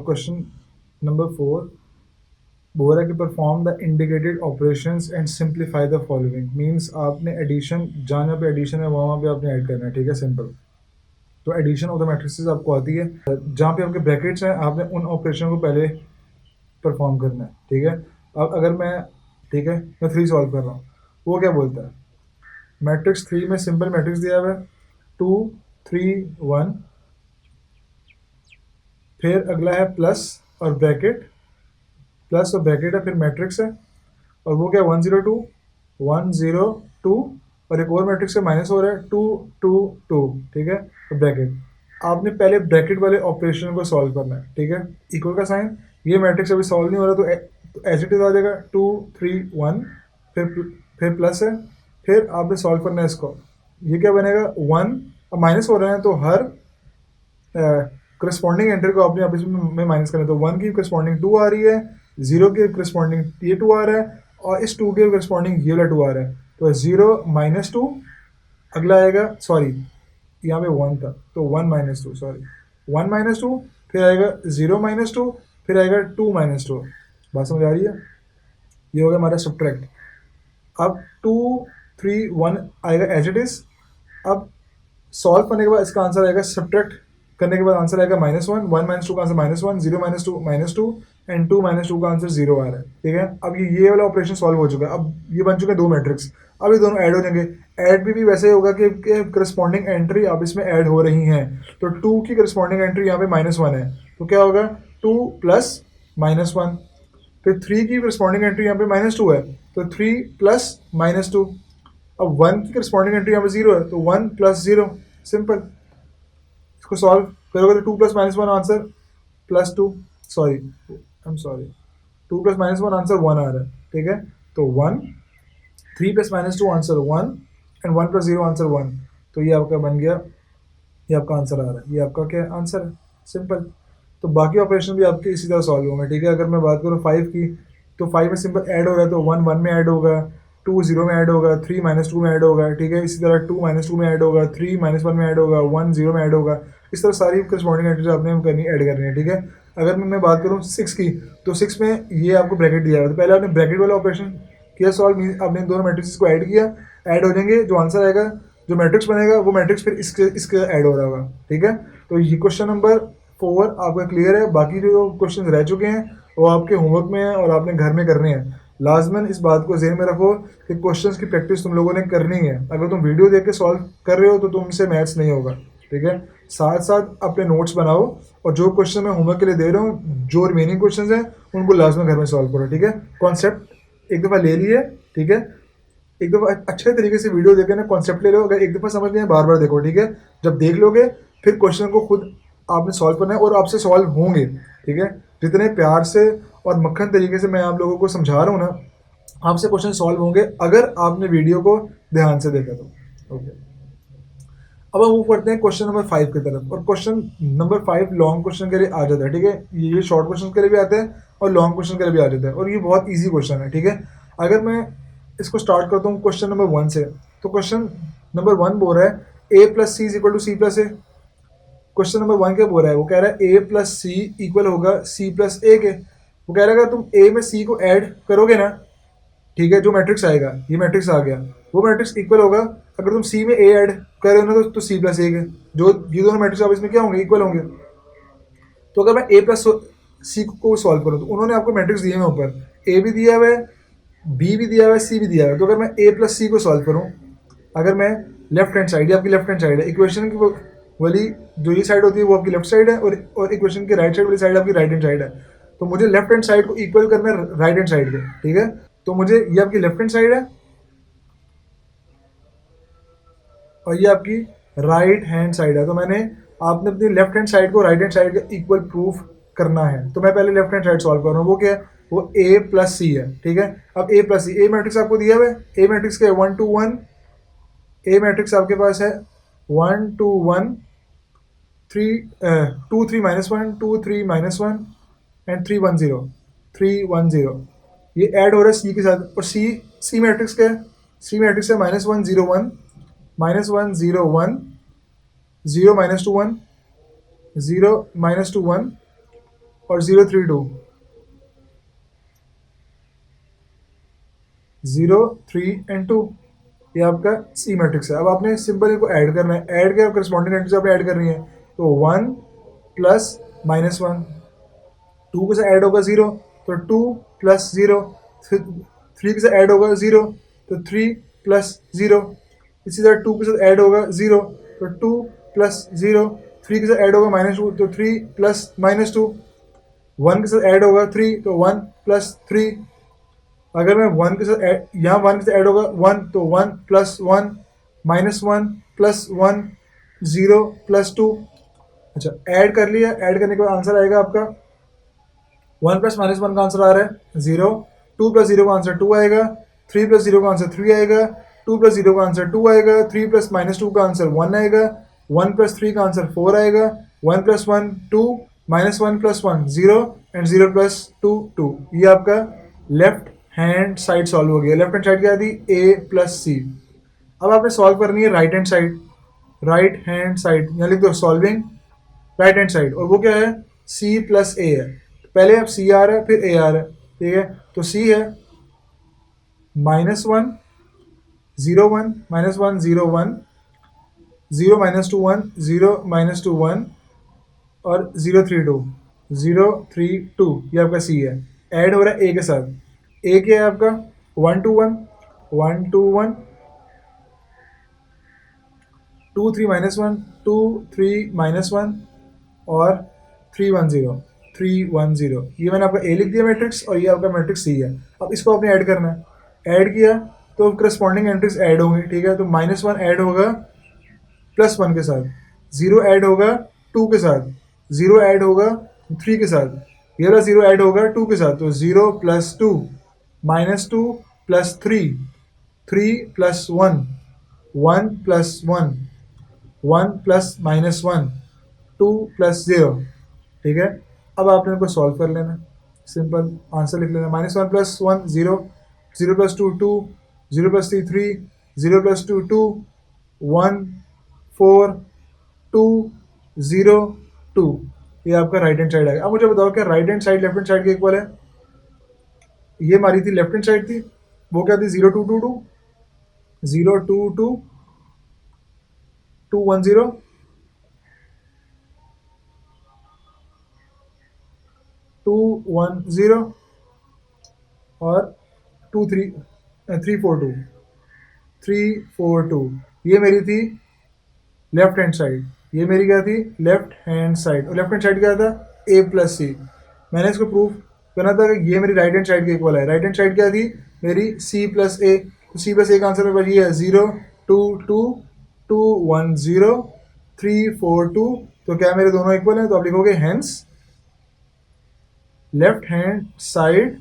Question number 4 बोल रहा है कि perform the indicated operations and simplify the following. Means आपने एडिशन, जहाँ पे एडिशन है वहाँ पे आपने ऐड करना है, ठीक है, सिंपल। तो एडिशन ऑफ द मैट्रिसेस आपको आती है, जहाँ पे आपके ब्रैकेट्स हैं आपने उन ऑपरेशन को पहले परफॉर्म करना है, ठीक है। अब अगर मैं, ठीक है, मैं 3 सॉल्व कर रहा हूँ, वो क्या बोलता है, मैट्रिक्स 3 में सिंपल मैट्रिक्स दिया हुआ है 2 3 1, फिर अगला है प्लस और ब्रैकेट, प्लस और ब्रैकेट है, फिर मैट्रिक्स है, और वो क्या 102 और एक और मैट्रिक्स है माइनस हो रहा है 2 2 2, ठीक है। तो ब्रैकेट, आपने पहले ब्रैकेट वाले ऑपरेशन को सॉल्व करना है, ठीक है। इक्वल का साइन, ये मैट्रिक्स अभी सॉल्व नहीं हो रहा तो एज इट इज आ जाएगा 2 3 1, फिर प्लस है, फिर आपने सॉल्व करना है इसको, ये क्या बनेगा 1। अब माइनस हो रहे हैं तो हर करस्पॉन्डिंग एंट्री को आपने आपस में माइनस करना है, तो 1 की करस्पॉन्डिंग 2 आ रही है, 0 के करस्पॉन्डिंग ये 2 आ रहा है, और इस 2 के करस्पॉन्डिंग ये वाला 2 आ रहा है, तो 0 -2, अगला आएगा, सॉरी यहाँ पे 1 था तो 1 - 2, सॉरी 1 - 2, फिर आएगा 0 -2, फिर आएगा 2 -2। बात समझ आ रही है? ये हो गया हमारा सब्ट्रैक्ट। अब 2 3 1 आएगा एज इट इज। अब सॉल्व करने के बाद इसका आंसर आएगा, सब्ट्रैक्ट करने के बाद आंसर आएगा -1, 1 - 2 का आंसर -1, 0 -2 एंड 2 -2 का आंसर 0 आ रहा है, ठीक है। अब ये वाला ऑपरेशन सॉल्व हो चुका है। अब ये बन चुके हैं 2 मैट्रिक्स, अब ये दोनों ऐड हो जाएंगे। ऐड भी वैसे ही होगा कि करस्पॉन्डिंग एंट्री अब इसमें ऐड हो रही हैं, तो 2 की करस्पॉन्डिंग एंट्री यहाँ पे -1 है, तो क्या होगा 2 + -1, फिर 3 की करस्पॉन्डिंग एंट्री यहाँ पे -2 है, तो 3 + -2। अब 1 की करस्पॉन्डिंग एंट्री यहाँ पे 0 है, तो 1 + 0, सिंपल। इसको सॉल्व करोगे तो 2 + -1 answer +2, sorry I am sorry 2 + -1 answer 1 आ रहा है, ठीक है। तो 1, 3 + -2 आंसर 1 एंड 1 + 0 आंसर 1, तो ये आपका बन गया, ये आपका आंसर आ रहा है, ये आपका क्या आंसर है, सिंपल। तो बाकी ऑपरेशन भी आपके इसी तरह सॉल्व होंगे, ठीक है। अगर मैं बात करूँ 5 की, तो 5 में सिंपल ऐड हो रहा है, तो 1 1 में ऐड होगा, 2 0 में ऐड होगा, 3 -2 में ऐड होगा, ठीक है। इसी तरह 2 -2 में ऐड होगा, 3 -1 में ऐड होगा, 1 0 में ऐड होगा। इस तरह सारी करस्पॉन्डिंग एंट्रीज आपने करनी, ऐड करनी है, ठीक है। अगर मैं बात करूँ 6 की, तो 6 में ये आपको ब्रैकेट दिया है, तो पहले आपने ब्रैकेट वाला ऑपरेशन किया सॉल्व, आपने दोनों मैट्रिक्स को ऐड किया, ऐड हो जाएंगे, जो आंसर आएगा, जो मैट्रिक्स बनेगा वो मैट्रिक्स फिर इसके इसके ऐड हो रहा होगा, ठीक है। तो ये क्वेश्चन नंबर 4 आपका क्लियर है। बाकी जो क्वेश्चन रह चुके हैं वो आपके होमवर्क में है और आपने घर में करने हैं। लाजमन इस बात को ज़हन में रखो कि क्वेश्चंस की प्रैक्टिस तुम लोगों ने करनी है। अगर तुम वीडियो देख के सॉल्व कर रहे हो तो तुमसे मैथ्स नहीं होगा, ठीक है। साथ साथ अपने नोट्स बनाओ, और जो क्वेश्चन मैं होमवर्क के लिए दे रहा हूँ, जो रिमेनिंग क्वेश्चन हैं उनको लाजमन घर में सॉल्व करो, ठीक है। कॉन्सेप्ट एक दफ़ा ले लिए, ठीक है, एक दफ़ा अच्छे तरीके से वीडियो देखे ना, कॉन्सेप्ट ले लो। अगर एक दफ़ा समझ लिया बार बार देखो, ठीक है। जब देख लोगे फिर क्वेश्चन को खुद आपने सॉल्व करना है और आपसे सॉल्व होंगे, ठीक है। जितने प्यार से और मक्खन तरीके से मैं आप लोगों को समझा रहा हूँ ना, आपसे क्वेश्चन सॉल्व होंगे अगर आपने वीडियो को ध्यान से देखा तो। ओके, अब हम मूव करते हैं क्वेश्चन नंबर 5 की तरफ। और क्वेश्चन नंबर 5 लॉन्ग क्वेश्चन के लिए आ जाता है, ठीक है। ये शॉर्ट क्वेश्चन के लिए भी आते हैं और लॉन्ग क्वेश्चन के लिए भी आ जाता है, और ये बहुत ईजी क्वेश्चन है, ठीक है। अगर मैं इसको स्टार्ट करता हूँ क्वेश्चन नंबर 1 से, तो क्वेश्चन नंबर 1 बोल रहा है a + c = c + a। Question number 1 क्या बोल रहा है, वो कह रहा है a + c इक्वल होगा c + a के। वो कह रहा है अगर तुम a में c को ऐड करोगे ना, ठीक है, जो मैट्रिक्स आएगा, ये मैट्रिक्स आ गया, वो मैट्रिक्स इक्वल होगा, अगर तुम सी में ए ऐड कर रहे हो ना तो सी + a के, जो ये दोनों मैट्रिक्स आप इसमें क्या होंगे, इक्वल होंगे। तो अगर मैं ए प्लस सी को सॉल्व करूँ, तो उन्होंने आपको मैट्रिक्स दिए हैं ऊपर, ए भी दिया हुआ है, बी भी दिया हुआ है, सी भी दिया हुआ है। तो अगर मैं ए + सी को सॉल्व करूँ, अगर मैं लेफ्ट हैंड साइड, ये आपकी लेफ्ट हैंड साइड है, इक्वेशन की वाली जो ये साइड होती है वो आपकी लेफ्ट साइड है, और इक्वेशन की राइट साइड वाली साइड आपकी राइट हैंड साइड है। तो मुझे लेफ्ट हैंड साइड को इक्वल करना है राइट हैंड साइड के, ठीक है। तो मुझे, ये आपकी लेफ्ट हैंड साइड है और ये आपकी राइट हैंड साइड है, तो मैंने, आपने अपनी लेफ्ट हैंड साइड को राइट हैंड साइड के इक्वल प्रूफ करना है। तो मैं पहले लेफ्ट हैंड साइड सॉल्व कर रहा हूँ, वो क्या है, वो a + c है, ठीक है। अब a + c, ए मैट्रिक्स आपको दिया हुआ है, ए मैट्रिक्स क्या है 1 2 1, ए मैट्रिक्स आपके पास है 1 2 1 3 2 3 -1 2 3 -1 एंड 3 1 0 3 1 0। ये ऐड हो रहा है सी के साथ, और सी मैट्रिक्स क्या है, सी मैट्रिक्स है -1 0 1 -1 0 1 0 -2 1 0 -2 1 और 0 3 2, 0 3 एंड 2, ये आपका सी मैट्रिक्स है। अब आपने सिंपल इनको ऐड करना है, ऐड किया करस्पॉन्डिंग एंट्रीज आपने ऐड करनी है, तो 1 प्लस माइनस 1, 2 के साथ ऐड होगा 0 तो 2 प्लस 0, 3 के साथ ऐड होगा 0 तो 3 प्लस 0, इसी तरह 2 के साथ ऐड होगा 0 तो 2 प्लस 0, 3 के साथ ऐड होगा -2 तो 3 प्लस -2, 1 के साथ ऐड होगा 3 तो 1 प्लस 3, अगर मैं 1 के साथ यहाँ 1 के साथ ऐड होगा 1 तो 1 प्लस 1 -1 प्लस 1 0 प्लस 2। अच्छा, ऐड कर लिया, ऐड करने के बाद आंसर आएगा आपका 1 प्लस -1 का आंसर आ रहा है 0, 2 प्लस 0 का आंसर 2 आएगा, 3 प्लस 0 का आंसर 3 आएगा, 2 प्लस 0 का आंसर 2 आएगा, 3 प्लस -2 का आंसर 1 आएगा, 1 प्लस 3 का आंसर 4 आएगा, 1 प्लस 1 2, -1 प्लस 1 0 एंड 0 प्लस 2 2। ये आपका लेफ्ट हैंड साइड सॉल्व हो गया। लेफ्ट हैंड साइड क्या थी, a प्लस सी। अब आपने सॉल्व करनी है right hand side, right hand side यहाँ लिख दो सॉल्विंग राइट हैंड साइड, और वो क्या है, c प्लस ए है। पहले अब c आ रहा है फिर a आ रहा है, ठीक है, तो c है -1 0 1 -1 0 1 0 -2 1 0 -2 1 और 0 3 2 0 3 2, ये आपका c है। ऐड हो रहा है a के साथ, a क्या है आपका 1 2 1 1 2 1 2 3 -1 2 3 -1 और 3 1 0 3 1 0, ये मैंने आपका ए लिख दिया मैट्रिक्स, और ये आपका मैट्रिक्स सी है। अब इसको आपने ऐड करना है, ऐड किया तो करस्पॉन्डिंग एंट्रीज ऐड होंगी, ठीक है, तो -1 ऐड होगा +1 के साथ, 0 ऐड होगा 2 के साथ, 0 ऐड होगा 3 के साथ, ये वाला 0 ऐड होगा 2 के साथ, तो 0 plus 2 -2 plus 3 3 plus 1 1 plus 1 1 plus -1 2 plus 0, ठीक है। अब आपने इनको सॉल्व कर लेना, सिंपल आंसर लिख लेना, -1 प्लस 1 0 0 प्लस 2 2 0 प्लस 3 3 0 प्लस 2 2 1 4 2 0 2, ये आपका राइट हैंड साइड आएगा। अब मुझे बताओ क्या right hand side left hand side के इक्वल है? ये हमारी थी लेफ्ट हैंड साइड थी, वो क्या थी 0 2 2 2 0 2 2 2 1 0 2 1 0 और 2 3 3 4 2 3 4 2, ये मेरी थी लेफ्ट हैंड साइड, ये मेरी क्या थी लेफ्ट हैंड साइड, और लेफ्ट हैंड साइड क्या था a प्लस सी। मैंने इसको प्रूफ करना था कि ये मेरी राइट हैंड साइड के इक्वल है। राइट हैंड साइड क्या थी मेरी c प्लस ए, तो c प्लस ए का आंसर मेरे पास ये है 0 2 2 2 1 0 3 4 2, तो क्या मेरे दोनों इक्वल हैं? तो आप लिखोगे hence left hand side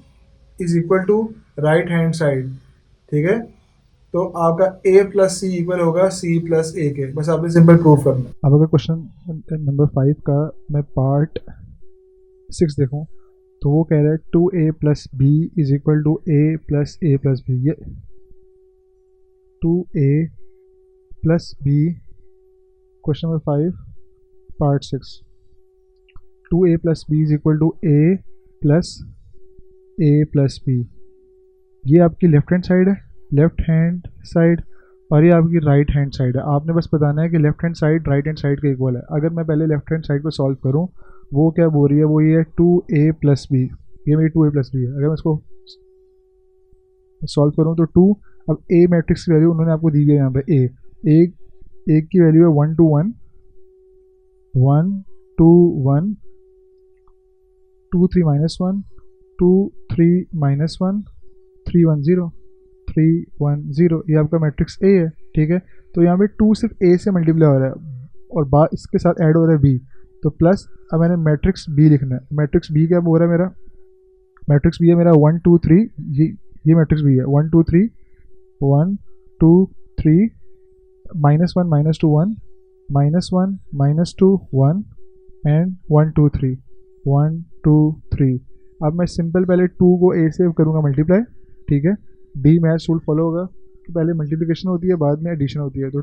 is equal to right hand side, ठीक है। तो आपका a प्लस सी इक्वल होगा c प्लस ए के, बस आपने सिंपल प्रूफ करना। अब अगर क्वेश्चन नंबर 5 का मैं पार्ट 6 देखूं तो वो कह रहा है 2a plus B is equal to a plus B. ये 2a plus B, question number 5 part 6, 2a plus B is equal to a plus B. ये आपकी लेफ्ट हैंड साइड है, लेफ्ट हैंड साइड, और ये आपकी राइट हैंड साइड है। आपने बस बताना है कि left hand side right hand side के इक्वल है। अगर मैं पहले लेफ्ट हैंड साइड को सॉल्व करूं, वो क्या बोल रही है, वो ये है 2a प्लस बी, ये मेरी 2a प्लस बी है। अगर मैं इसको सॉल्व करूं तो 2, अब a मैट्रिक्स की वैल्यू उन्होंने आपको दी है यहाँ पे a की वैल्यू है 1 2 1 1 2 1 2 3 -1 2 3 -1 3 1 0 3 1 0, ये आपका मैट्रिक्स A है, ठीक है। तो यहाँ पे 2 सिर्फ A से मल्टीप्लाई हो रहा है और बाद इसके साथ ऐड हो रहा है B, तो प्लस अब मैंने मैट्रिक्स B लिखना है। मैट्रिक्स B क्या बोल रहा है मेरा, मैट्रिक्स B है मेरा 1 2 3, ये मैट्रिक्स B है 1 2 3 1 2 3 -1 -2 1 -1 -2 1 एंड 1 2 3 1 2 3। अब मैं सिंपल पहले 2 को A से करूँगा मल्टीप्लाई, ठीक है। डी मैथ रूल फॉलो होगा तो पहले मल्टीप्लिकेशन होती है बाद में एडिशन होती है, तो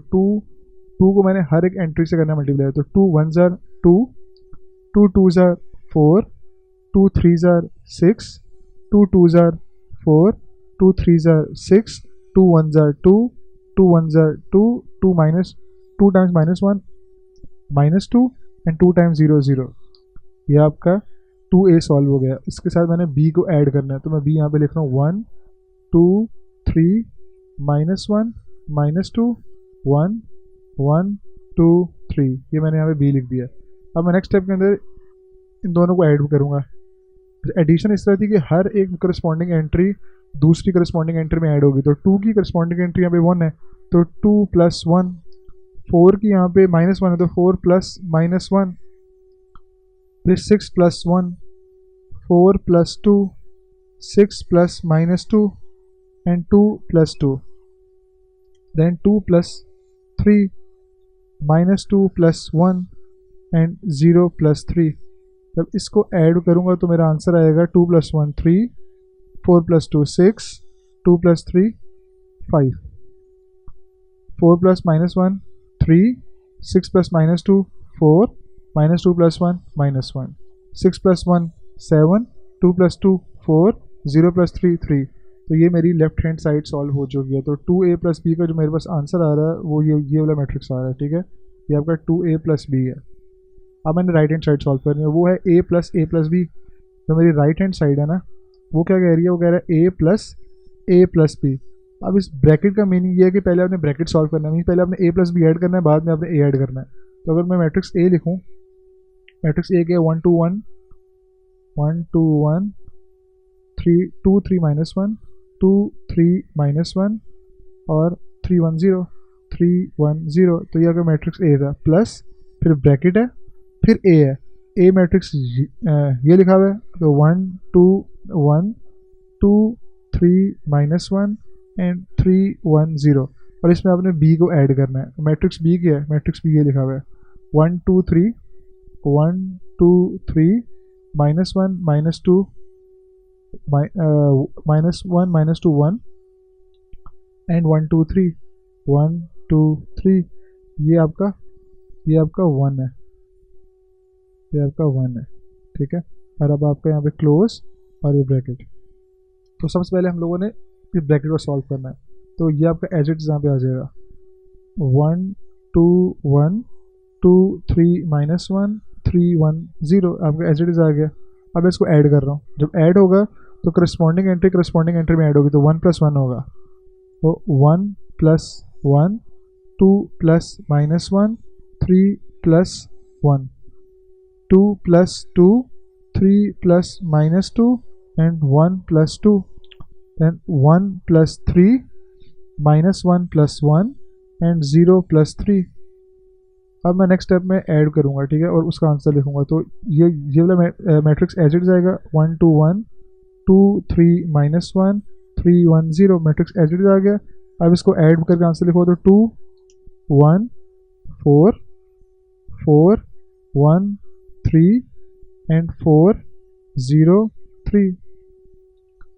2 को मैंने हर एक एंट्री से करना मल्टीप्लाई, तो 2 1 ज़ार 2 2 2 ज़ार 4 2 3s are 6, 2 2s are 4, 2 3s are 6, 2 1s are 2, 2 1s are 2, 2 minus 2 times -1 -2 and 2 times 0 0। ये आपका 2a सॉल्व हो गया। इसके साथ मैंने b को ऐड करना है, तो मैं b यहाँ पे लिख रहा हूँ 1 2 3 -1 -2 1 1 2 3। ये मैंने यहाँ पे b लिख दिया। अब मैं नेक्स्ट स्टेप के अंदर इन दोनों को ऐड करूँगा। एडिशन इस तरह थी कि हर एक करस्पॉन्डिंग एंट्री दूसरी करस्पॉन्डिंग एंट्री में ऐड होगी। तो 2 की करस्पॉन्डिंग एंट्री यहाँ पे 1 है, तो 2 + 1। 4 की यहाँ पे -1 है, तो 4 + -1। फिर 6 + 1, 4 + 2, 6 + -2 एंड 2 + 2। Then 2 + 3, -2 + 1 and 0 + 3। जब इसको ऐड करूँगा तो मेरा आंसर आएगा 2 + 1 3, 4 + 2 6, 2 + 3 5, 4 + -1 3, 6 + -2 4, -2 + 1 -1, 6 + 1 7, 2 + 2 4, 0 + 3 3। तो ये मेरी लेफ्ट हैंड साइड सॉल्व हो चुकी है। तो 2a + b का जो मेरे पास आंसर आ रहा है वो ये वाला मैट्रिक्स आ रहा है, ठीक है। ये आपका 2a + b है। अब मैंने राइट हैंड साइड सॉल्व करनी है, वो है a + b। जो मेरी राइट हैंड साइड है ना, वो क्या कह रही है, वो कह रहा है a + b। अब इस ब्रैकेट का मीनिंग ये है कि पहले आपने ब्रैकेट सॉल्व करना है, पहले आपने a + b ऐड करना है, बाद में आपने a ऐड करना है। तो अगर मैं मैट्रिक्स a लिखूँ, मैट्रिक्स a के 1 2 1 1 2 1 3 2 3 -1 2 3 -1 और 3 1 0 3 1 0। तो ये अगर मैट्रिक्स a था, प्लस फिर ब्रैकेट है, फिर a है। a मैट्रिक्स ये लिखा हुआ है, तो 1 2 1 2 3 -1 एंड 3 1 0। और इसमें आपने b को ऐड करना है। मैट्रिक्स b क्या है, मैट्रिक्स b ये लिखा हुआ है 1 2 3 1 2 3 -1 -2 -1 -2 1 एंड 1 2 3 1 2 3। ये आपका 1 है, ये आपका 1 है, ठीक है। और अब आपका यहाँ पे क्लोज और ये ब्रैकेट। तो सबसे पहले हम लोगों ने इस ब्रैकेट को सॉल्व करना है। तो ये आपका एज इट इज यहाँ पे आ जाएगा 1 2 1 2 3 -1 3 1 0। आपका एज इट इज आ गया। अब इसको ऐड कर रहा हूँ। जब ऐड होगा तो करस्पॉन्डिंग एंट्री में ऐड होगी, तो 1 + 1 होगा। तो 1 + 1 2 + -1 3 + 1 2 + 2 3 + -2 and 1 + 2, then 1 + 3 -1 + 1 and 0 + 3। अब मैं नेक्स्ट स्टेप में ऐड करूँगा, ठीक है, और उसका आंसर लिखूँगा। तो ये वाला मैट्रिक्स एज इट जाएगा 1 2 1 2 3 -1 3 1 0। मैट्रिक्स एज इट आ गया। अब इसको ऐड करके आंसर लिखो, तो 2 1 4 4 1 3 एंड 4 0 3।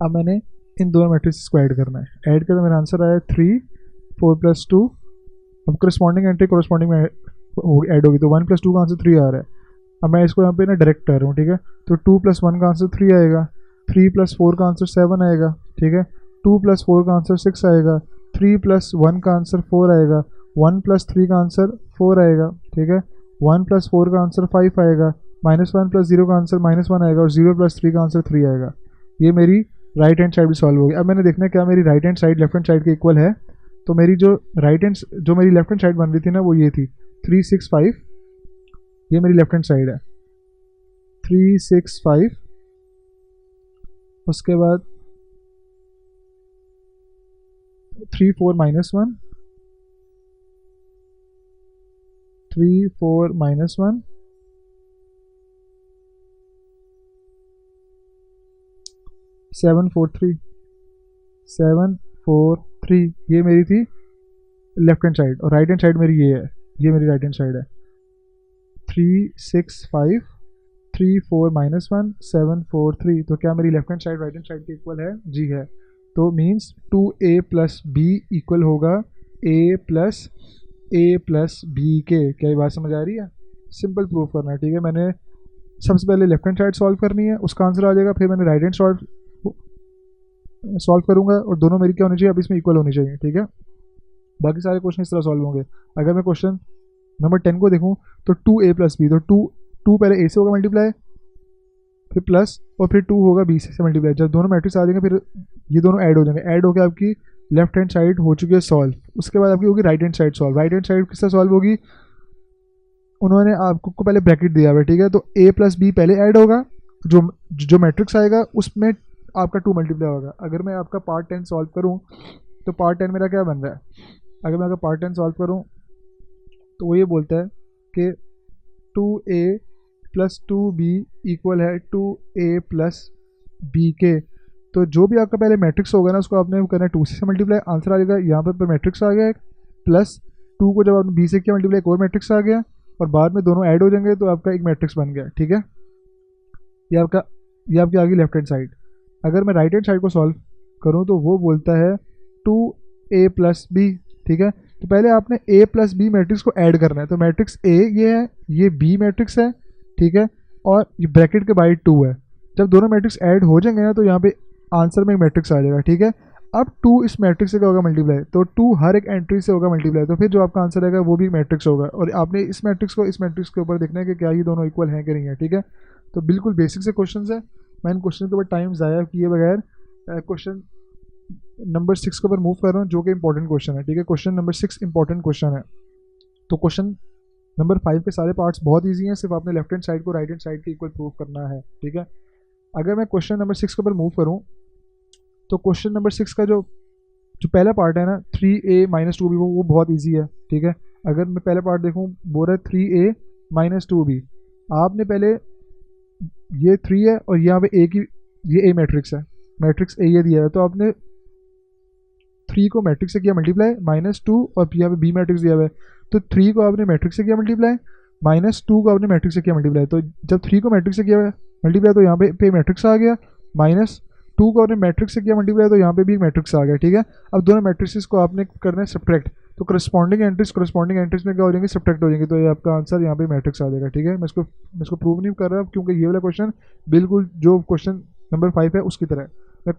अब मैंने इन दोनों मैट्रिक्स को ऐड करना है। ऐड करके मेरा आंसर आया 3 4 + 2। अब करस्पॉन्डिंग एंट्री करस्पॉन्डिंग में ऐड होगी, तो 1 + 2 का आंसर 3 आ रहा है। अब मैं इसको यहाँ पे ना डायरेक्ट कर रहा हूँ, ठीक है। तो 2 + 1 का आंसर 3 आएगा, 3 + 4 का आंसर 7 आएगा, ठीक है। 2 + 4 का आंसर 6 आएगा, 3 + 1 का आंसर 4 आएगा, 1 + 3 का आंसर 4 आएगा, ठीक है। 1 + 4 का आंसर 5 आएगा, -1 + 0 का आंसर -1 आएगा और 0 + 3 का आंसर 3 आएगा। ये मेरी राइट हैंड साइड भी सॉल्व होगी। अब मैंने देखना है क्या मेरी right hand side left hand side के इक्वल है। तो मेरी जो मेरी लेफ्ट हैंड साइड बन रही थी ना, वो ये थी 3 6 5। ये मेरी लेफ्ट हैंड साइड है 3 6 5। उसके बाद 3 4 -1 3 4 -1 7 4 3 7 4 3। ये मेरी थी लेफ्ट हैंड साइड, और राइट हैंड साइड मेरी ये है, ये मेरी राइट हैंड साइड है 3 6 5 3 4 -1 7 4 3। तो क्या मेरी left hand side right hand side के इक्वल है? जी है। तो मीन्स 2a + b इक्वल होगा a + b के। क्या ये बात समझ आ रही है? सिंपल प्रूफ करना है, ठीक है। मैंने सबसे पहले लेफ्ट हैंड साइड सॉल्व करनी है, उसका आंसर आ जाएगा, फिर मैंने राइट हैंड सॉल्व करूंगा और दोनों मेरी क्या होनी चाहिए, अब इसमें इक्वल होनी चाहिए, ठीक है। बाकी सारे क्वेश्चन इस तरह सॉल्व होंगे। अगर मैं क्वेश्चन नंबर 10 को देखूँ तो 2a प्लस बी, तो टू पहले a से होगा मल्टीप्लाई, फिर प्लस और फिर 2 होगा b से मल्टीप्लाई। जब दोनों मैट्रिक्स आ जाएंगे फिर ये दोनों ऐड हो जाएंगे, ऐड होकर आपकी लेफ्ट हैंड साइड हो चुकी है सॉल्व। उसके बाद आपकी होगी right hand side solve. Right hand side किससे सॉल्व होगी, उन्होंने आपको पहले ब्रैकेट दिया हुआ है, ठीक है। तो a प्लस बी पहले ऐड होगा, जो जो मैट्रिक्स आएगा उसमें आपका 2 मल्टीप्लाई होगा। अगर मैं आपका पार्ट 10 सॉल्व करूँ तो पार्ट 10 मेरा क्या बन रहा है, अगर मैं आपका पार्ट 10 सॉल्व करूँ तो वो ये बोलता है कि 2a प्लस 2b इक्वल है 2a प्लस बी के। तो जो भी आपका पहले मैट्रिक्स होगा ना उसको आपने करना है 2 से मल्टीप्लाई, आंसर आ जाएगा। यहाँ पर मैट्रिक्स आ गया प्लस 2 को जब आपने b से किया मल्टीप्लाई, एक और मैट्रिक्स आ गया और बाद में दोनों ऐड हो जाएंगे तो आपका एक मैट्रिक्स बन गया, ठीक है। ये आपकी आ गई लेफ्ट हैंड साइड। अगर मैं राइट हैंड साइड को सॉल्व करूँ तो वो बोलता है 2a प्लस बी, ठीक है। तो पहले आपने a प्लस बी मैट्रिक्स को ऐड करना है, तो मैट्रिक्स a ये है, ये b मैट्रिक्स है, ठीक है, और ये ब्रैकेट के बाहर 2 है। जब दोनों मैट्रिक्स ऐड हो जाएंगे ना तो यहाँ पे आंसर में एक मैट्रिक्स आ जाएगा, ठीक है। अब 2 इस मैट्रिक्स से क्या होगा मल्टीप्लाई, तो 2 हर एक एंट्री से होगा मल्टीप्लाई, तो फिर जो आपका आंसर आएगा वो भी मैट्रिक्स होगा। और आपने इस मैट्रिक्स को इस मैट्रिक्स के ऊपर देखना है कि क्या ये दोनों इक्वल हैं कि नहीं है, ठीक है। तो बिल्कुल बेसिक से क्वेश्चन है, मैं इन क्वेश्चन के ऊपर टाइम ज़ाया किए बगैर क्वेश्चन नंबर 6 के ऊपर मूव कर रहा हूँ, जो कि इंपॉर्टेंट क्वेश्चन है, ठीक है। क्वेश्चन नंबर 6 इंपॉर्टेंट क्वेश्चन है। तो क्वेश्चन नंबर 5 के सारे पार्ट्स बहुत ईजी हैं, सिर्फ आपने लेफ्ट हैंड साइड को राइट हैंड साइड के इक्वल प्रूव करना है, ठीक है। अगर मैं क्वेश्चन नंबर 6 के ऊपर मूव करूँ तो क्वेश्चन नंबर 6 का जो पहला पार्ट है ना 3a माइनस 2b, वो बहुत ईजी है, ठीक है। अगर मैं पहला पार्ट देखूँ बोल रहा है 3a माइनस 2b, आपने पहले ये 3 है और यहाँ पे a की ये a मैट्रिक्स है, मैट्रिक्स a ये दिया है, तो आपने 3 को मैट्रिक्स से किया मल्टीप्लाई माइनस 2 और यहाँ पे b मैट्रिक्स दिया हुआ है, तो 3 को आपने मैट्रिक्स से किया मल्टीप्लाई माइनस 2 को आपने मैट्रिक्स से किया मल्टीप्लाई। तो जब 3 को मैट्रिक्स से किया मल्टीप्लाई तो यहाँ पे मैट्रिक्स आ गया, माइनस 2 को आपने मैट्रिक्स से किया मल्टीप्लाई तो यहाँ पे भी मैट्रिक्स आ गया, ठीक है। अब दोनों मैट्रिक्स को आपने करना है सब्ट्रैक्ट, तो करस्पॉन्डिंग एंट्रीज में क्या हो जाएंगे, सब्ट्रैक्ट हो जाएंगे, तो ये आपका आंसर यहाँ पे मैट्रिक्स आ जाएगा, ठीक है। मैं इसको प्रूव नहीं कर रहा क्योंकि ये वाला क्वेश्चन बिल्कुल जो क्वेश्चन नंबर 5 है उसकी तरह है। मैं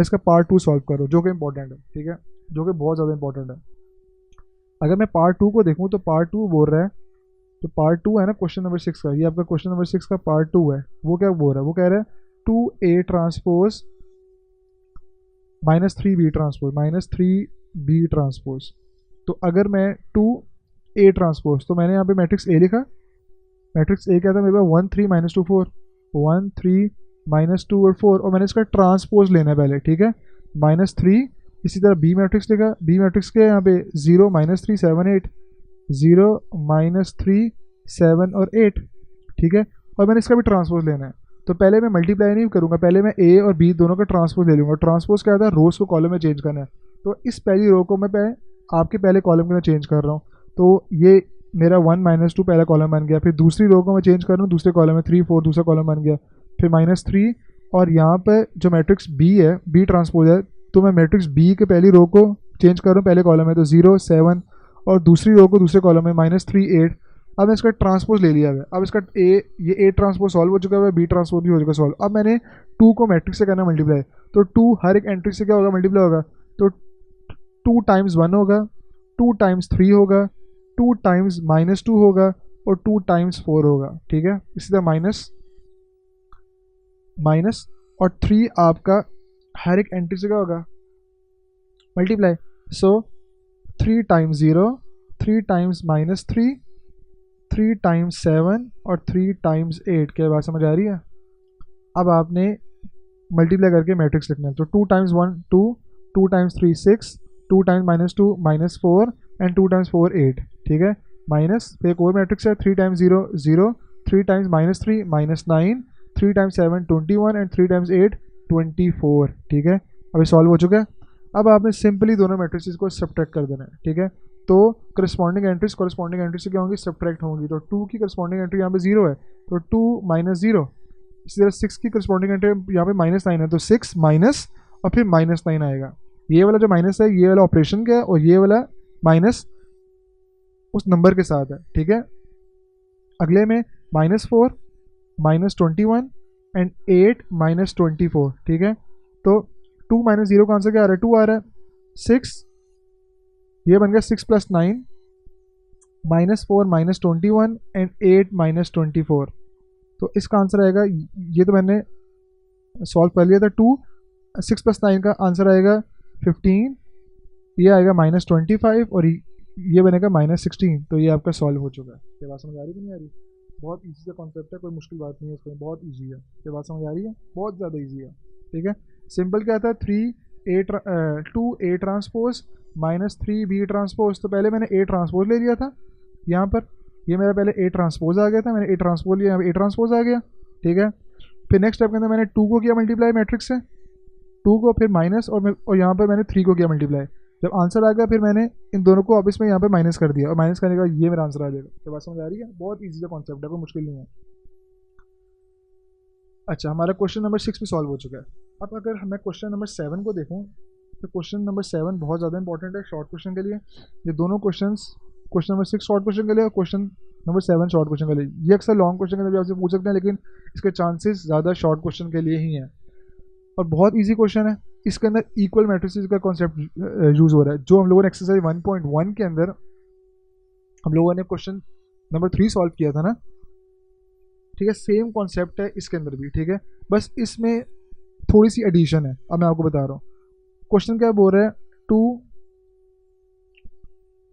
इसका पार्ट 2 सॉल्व कर रहा हूँ जो कि इंपॉर्टेंट है, ठीक है, जो कि बहुत ज़्यादा इंपॉर्टेंट है। अगर मैं पार्ट 2 को देखूँ तो पार्ट 2 बोल रहा है, तो पार्ट 2 है ना क्वेश्चन नंबर 6 का, ये आपका क्वेश्चन नंबर 6 का पार्ट 2 है। वो क्या बोल रहा है, वो कह रहा है 2a transpose minus 3b transpose. तो अगर मैं 2a ट्रांसपोज, तो मैंने यहाँ पे मैट्रिक्स a लिखा, मैट्रिक्स a क्या था मेरे पास 1 3 माइनस 2 4, 1 3 माइनस 2 और 4, और मैंने इसका ट्रांसपोज लेना है पहले, ठीक है, माइनस 3। इसी तरह b मैट्रिक्स लिखा, b मैट्रिक्स के यहाँ पे 0 माइनस 3 7 8, 0 माइनस 3 7 और 8, ठीक है, और मैंने इसका भी ट्रांसपोज लेना है। तो पहले मैं मल्टीप्लाई नहीं करूँगा, पहले मैं a और b दोनों का ट्रांसपोज ले लूँगा। ट्रांसपोज क्या था, रोज को कॉलम में चेंज करना है, तो इस पहली रो को मैं आपके पहले कॉलम के अंदर चेंज कर रहा हूँ, तो ये मेरा 1 माइनस 2 पहला कॉलम बन गया। फिर दूसरी रो को मैं चेंज कर रहा हूँ, दूसरे कॉलम में 3 4 दूसरा कॉलम बन गया, फिर माइनस 3, और यहाँ पे जो मैट्रिक्स b है, b ट्रांसपोज है, तो मैं मैट्रिक्स b के पहली रो को चेंज कर रहा हूँ पहले कॉलम में, तो 0 7, और दूसरी रो को दूसरे कॉलम में माइनस 3 8। अब मैं इसका ट्रांसपोज ले लिया है, अब इसका ये a ट्रांसपोज सॉल्व हो चुका है, b ट्रांसपोज भी हो चुका है सॉल्व। अब मैंने 2 को मैट्रिक्स से करना मल्टीप्लाई, तो 2 हर एक एंट्री से क्या होगा मल्टीप्लाई होगा, तो 2 टाइम्स 1 होगा, 2 टाइम्स 3 होगा, 2 टाइम्स माइनस 2 होगा, और 2 टाइम्स 4 होगा, ठीक है। इसी तरह माइनस और 3 आपका हर एक एंट्री से क्या होगा मल्टीप्लाई, सो 3 टाइम्स 0, 3 टाइम्स माइनस 3, 3 टाइम्स 7 और 3 टाइम्स 8। क्या बात समझ आ रही है। अब आपने मल्टीप्लाई करके मैट्रिक्स लिखना है, तो 2 times 1 2, 2 times 3 6, 2 times minus 2 minus 4, and 2 times 4 8, ठीक है, माइनस फिर एक और मैट्रिक्स है 3 times 0 0, 3 times minus 3 minus 9, 3 times 7 21, and 3 times 8 24, ठीक है। अभी सॉल्व हो चुका है। अब आपने सिंपली दोनों मैट्रिक्स को सब्ट्रैक्ट कर देना है, ठीक है। तो करस्पॉन्डिंग एंट्रीज से क्या होंगी, सब्ट्रैक्ट होंगी। तो 2 की करस्पॉन्डिंग एंट्री यहाँ पे 0 है, तो 2 माइनस 0। इसी तरह 6 की करस्पॉन्डिंग एंट्री यहाँ पे माइनस 9 है, तो 6 माइनस और फिर माइनस 9 आएगा। ये वाला जो माइनस है ये वाला ऑपरेशन का है, और ये वाला माइनस उस नंबर के साथ है, ठीक है। अगले में -4 -21 एंड 8 -24, ठीक है। तो 2 माइनस 0 का आंसर क्या आ रहा है, 2 आ रहा है। 6, ये बन गया 6 + 9 -4 -21 एंड 8 -24। तो इसका आंसर आएगा, ये तो मैंने सॉल्व कर लिया था, 6 + 9 का आंसर आएगा 15, ये आएगा -25 और ये बनेगा -16। तो ये आपका सॉल्व हो चुका है। ये बात समझ आ रही कि नहीं आ रही? बहुत ईजी सा कॉन्सेप्ट है, कोई मुश्किल बात नहीं है इसमें, बहुत ईजी है। ये बात समझ आ रही है? बहुत ज़्यादा ईजी है, ठीक है। सिंपल क्या था, 2A ट्रांसपोज -3B ट्रांसपोज। तो पहले मैंने A ट्रांसपोज ले लिया था यहाँ पर, ये मेरा पहले A ट्रांसपोज आ गया था, मैंने A ट्रांसपोज लिया, यहाँ पे A ट्रांसपोज आ गया, ठीक है। फिर नेक्स्ट स्टेप के अंदर मैंने 2 को किया मल्टीप्लाई मैट्रिक्स से, 2 को, फिर माइनस, और यहाँ पर मैंने 3 को किया मल्टीप्लाई। जब आंसर आ गया फिर मैंने इन दोनों को वापस में यहाँ पे माइनस कर दिया, और माइनस करने के बाद ये मेरा आंसर आ जाएगा। तो बात समझ आ रही है? बहुत ईजी सा कॉन्सेप्ट है, कोई मुश्किल नहीं है। अच्छा, हमारा क्वेश्चन नंबर 6 भी सॉल्व हो चुका है। अब अगर मैं क्वेश्चन नंबर 7 को देखूँ, तो क्वेश्चन नंबर 7 बहुत ज़्यादा इंपॉर्टेंट है शॉर्ट क्वेश्चन के लिए। ये दोनों क्वेश्चन नंबर 6 शॉर्ट क्वेश्चन के लिए और क्वेश्चन नंबर 7 शॉर्ट क्वेश्चन के लिए। ये अक्सर लॉन्ग क्वेश्चन के अंदर भी आपसे पूछ सकते हैं, लेकिन इसके चांसेस ज़्यादा शॉर्ट क्वेश्चन के लिए ही हैं। और बहुत ईजी क्वेश्चन है, इसके अंदर इक्वल मैट्रिसेस का कॉन्सेप्ट यूज हो रहा है, जो हम लोगों ने एक्सरसाइज 1.1 के अंदर हम लोगों ने क्वेश्चन नंबर 3 सॉल्व किया था ना, ठीक है। सेम कॉन्सेप्ट है इसके अंदर भी, ठीक है। बस इसमें थोड़ी सी एडिशन है, अब मैं आपको बता रहा हूँ। क्वेश्चन क्या बोल रहे हैं,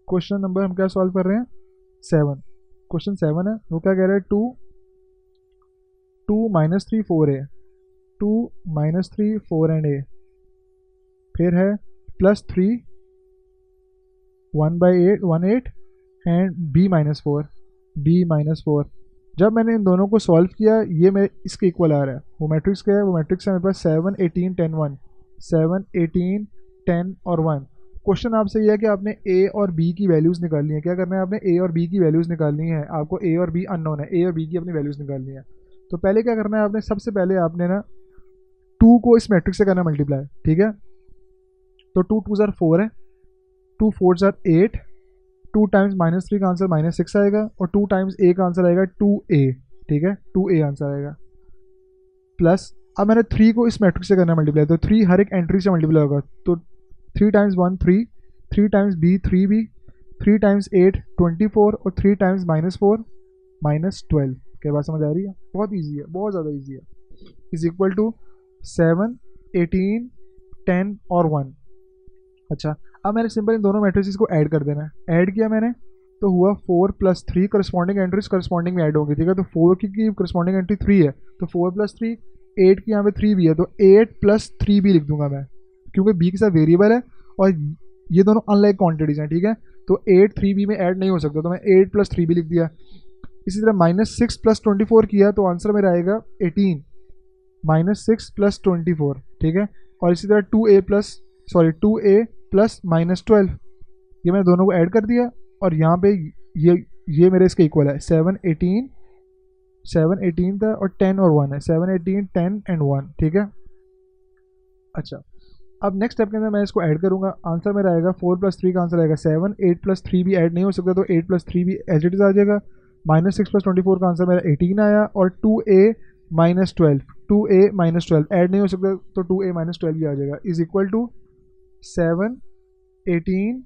क्वेश्चन नंबर हम क्या सॉल्व कर रहे हैं, 7। क्वेश्चन 7 है, वो क्या कह रहा है, 2 -3 4A, 2 -3 4 एंड A, फिर है +3 1/8 एंड B -4। जब मैंने इन दोनों को सॉल्व किया, ये मेरे इसके इक्वल आ रहा है। वो मैट्रिक्स क्या है, वो मैट्रिक्स है मेरे पास 7 18 10 1, 7 18 10 और 1। क्वेश्चन आपसे ये है कि आपने A और B की वैल्यूज़ निकालनी है। क्या करना है, आपने A और B की वैल्यूज़ निकालनी है। आपको A और B अननोन है, A और B की अपनी वैल्यूज़ निकालनी है। तो पहले क्या करना है, आपने सबसे पहले आपने ना 2 को इस मैट्रिक्स से करना मल्टीप्लाई, ठीक है। तो 2 2 ज़ार 4 है, 2 4 ज़ार 8, 2 टाइम्स -3 का आंसर -6 आएगा, और 2 टाइम्स A का आंसर आएगा 2A, ठीक है। 2A आंसर आएगा, प्लस अब मैंने 3 को इस मैट्रिक्स से करना मल्टीप्लाई, तो 3 हर एक एंट्री से मल्टीप्लाई होगा। तो 3 times 1 3, 3 times B 3B, 3 times 8 24, और 3 टाइम्स -4 -12। क्या बात समझ आ रही है? बहुत ईजी है, बहुत ज़्यादा ईजी है। इज इक्वल टू 7 18 10 और 1। अच्छा, अब मैंने सिंपल इन दोनों मैट्रिसेस को ऐड कर देना है। ऐड किया मैंने, तो हुआ 4 + 3, करस्पॉन्डिंग एंट्रीज करस्पॉन्डिंग में ऐड होंगी, ठीक है। तो 4 की करस्पॉन्डिंग एंट्री 3 है, तो 4 + 3, 8 की यहाँ पे 3 भी है, तो 8 + 3B लिख दूंगा मैं, क्योंकि B के साथ वेरिएबल है और ये दोनों अनलाइक क्वांटिटीज हैं, ठीक है। तो 8 3B में ऐड नहीं हो सकता, तो मैं 8 + 3B लिख दिया। इसी तरह -6 + 24 किया, तो आंसर मेरा आएगा 18, -6 + 24, ठीक है। और इसी तरह 2A + -12, ये मैंने दोनों को ऐड कर दिया, और यहाँ पे ये मेरे इसके इक्वल है। 7 18 था, और 10 और 1 है, 7 18 10 एंड 1, ठीक है। अच्छा, अब नेक्स्ट स्टेप के अंदर मैं इसको ऐड करूँगा, आंसर मेरा आएगा 4 + 3 का आंसर आएगा 7, 8 + 3 भी ऐड नहीं हो सकता, तो 8 + 3 भी एज इट इज आ जाएगा। -6 + 24 का आंसर मेरा 18 आया, और 2A -12 ऐड नहीं हो सकता, तो 2A -12 भी आ जाएगा। इज इक्वल टू 7 18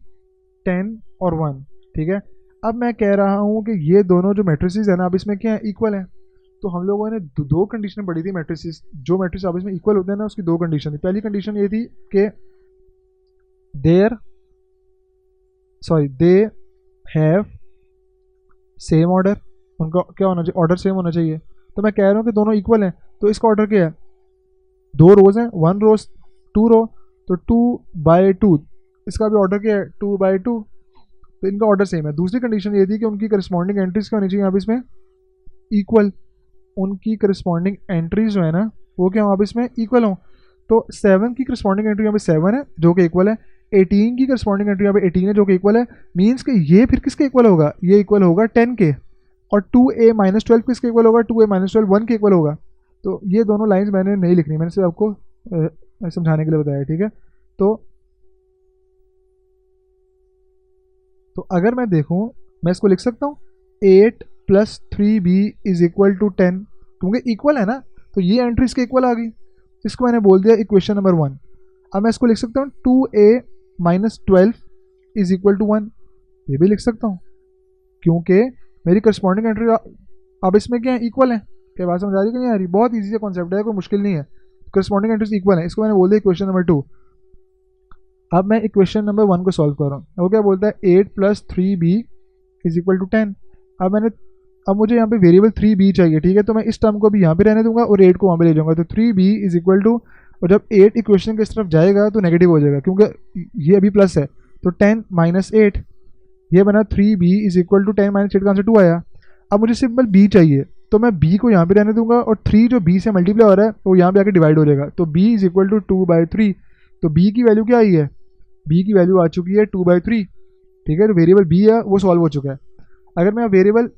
10 और 1, ठीक है। अब मैं कह रहा हूँ कि ये दोनों जो मैट्रिसेस है ना, अब इसमें क्या है, इक्वल है। तो हम लोगों ने दो कंडीशन पढ़ी थी मैट्रिसेस, जो मैट्रिक्स अब इसमें इक्वल होते हैं ना, उसकी 2 कंडीशन थी। पहली कंडीशन ये थी कि दे हैव सेम ऑर्डर, उनका क्या होना चाहिए, ऑर्डर सेम होना चाहिए। तो मैं कह रहा हूँ कि दोनों इक्वल हैं, तो इसका ऑर्डर क्या है, 2 रोज हैं, 1 रोज 2 रो, तो 2/2, इसका भी ऑर्डर क्या है, 2/2, तो इनका ऑर्डर सेम है। दूसरी कंडीशन ये थी कि उनकी करस्पॉन्डिंग एंट्रीज क्या होनी चाहिए, यहाँ इसमें इक्वल, उनकी करस्पॉन्डिंग एंट्रीज जो है ना, वो क्या वहाँ इसमें इक्वल हो। तो 7 की करस्पॉन्डिंग एंट्री यहाँ पे 7 है, जो कि इक्वल है। 18 की करस्पॉन्डिंग एंट्री यहाँ पे 18 है, जो कि इक्वल है। मीन्स कि ये फिर किसके इक्वल होगा, ये इक्वल होगा 10 के, और 2A -12 किसके इक्वल होगा, 2A -12 1 के इक्वल होगा। तो ये दोनों लाइन्स मैंने नहीं लिखनी, मैंने सिर्फ आपको समझाने के लिए बताया, ठीक है। तो अगर मैं देखूं, मैं इसको लिख सकता हूँ 8 + 3B = 10, क्योंकि इक्वल है ना, तो ये एंट्री इसके इक्वल आ गई। इसको मैंने बोल दिया इक्वेशन नंबर 1। अब मैं इसको लिख सकता हूँ 2a minus 12 is equal to 1, ये भी लिख सकता हूँ क्योंकि मेरी करस्पॉन्डिंग एंट्री अब इसमें क्या है, इक्वल है। क्या बात समझ आ रही कि नहीं आ रही? बहुत ईजी सा कॉन्सेप्ट है, कोई मुश्किल नहीं है। करस्पॉन्डिंग एंट्रीज इक्वल है, इसको मैंने बोल दिया इक्वेशन नंबर 2। अब मैं इक्वेशन नंबर 1 को सॉल्व कर रहा हूँ। वो क्या बोलता है 8 plus 3b is equal to 10। अब मुझे यहाँ पे वेरिएबल 3b चाहिए, ठीक है, तो मैं इस टर्म को भी यहाँ पे रहने दूंगा और 8 को वहाँ पे ले जाऊंगा, तो 3b इज इक्वल टू, और जब 8 इक्वेशन की इस तरफ जाएगा तो नेगेटिव हो जाएगा क्योंकि ये अभी प्लस है, तो 10 माइनस 8, ये बना 3b is equal to 10 minus 8 का आंसर 2 आया। अब मुझे सिंपल b चाहिए, तो मैं b को यहाँ पे रहने दूंगा और 3 जो b से मल्टीप्लाई हो रहा है वो यहाँ पे आके डिवाइड हो जाएगा, तो b इज इक्वल टू 2/3। तो b की वैल्यू क्या आई है? b की वैल्यू आ चुकी है 2/3, ठीक है। तो वेरिएबल b है वो सॉल्व हो चुका है। अगर मैं वेरिएबल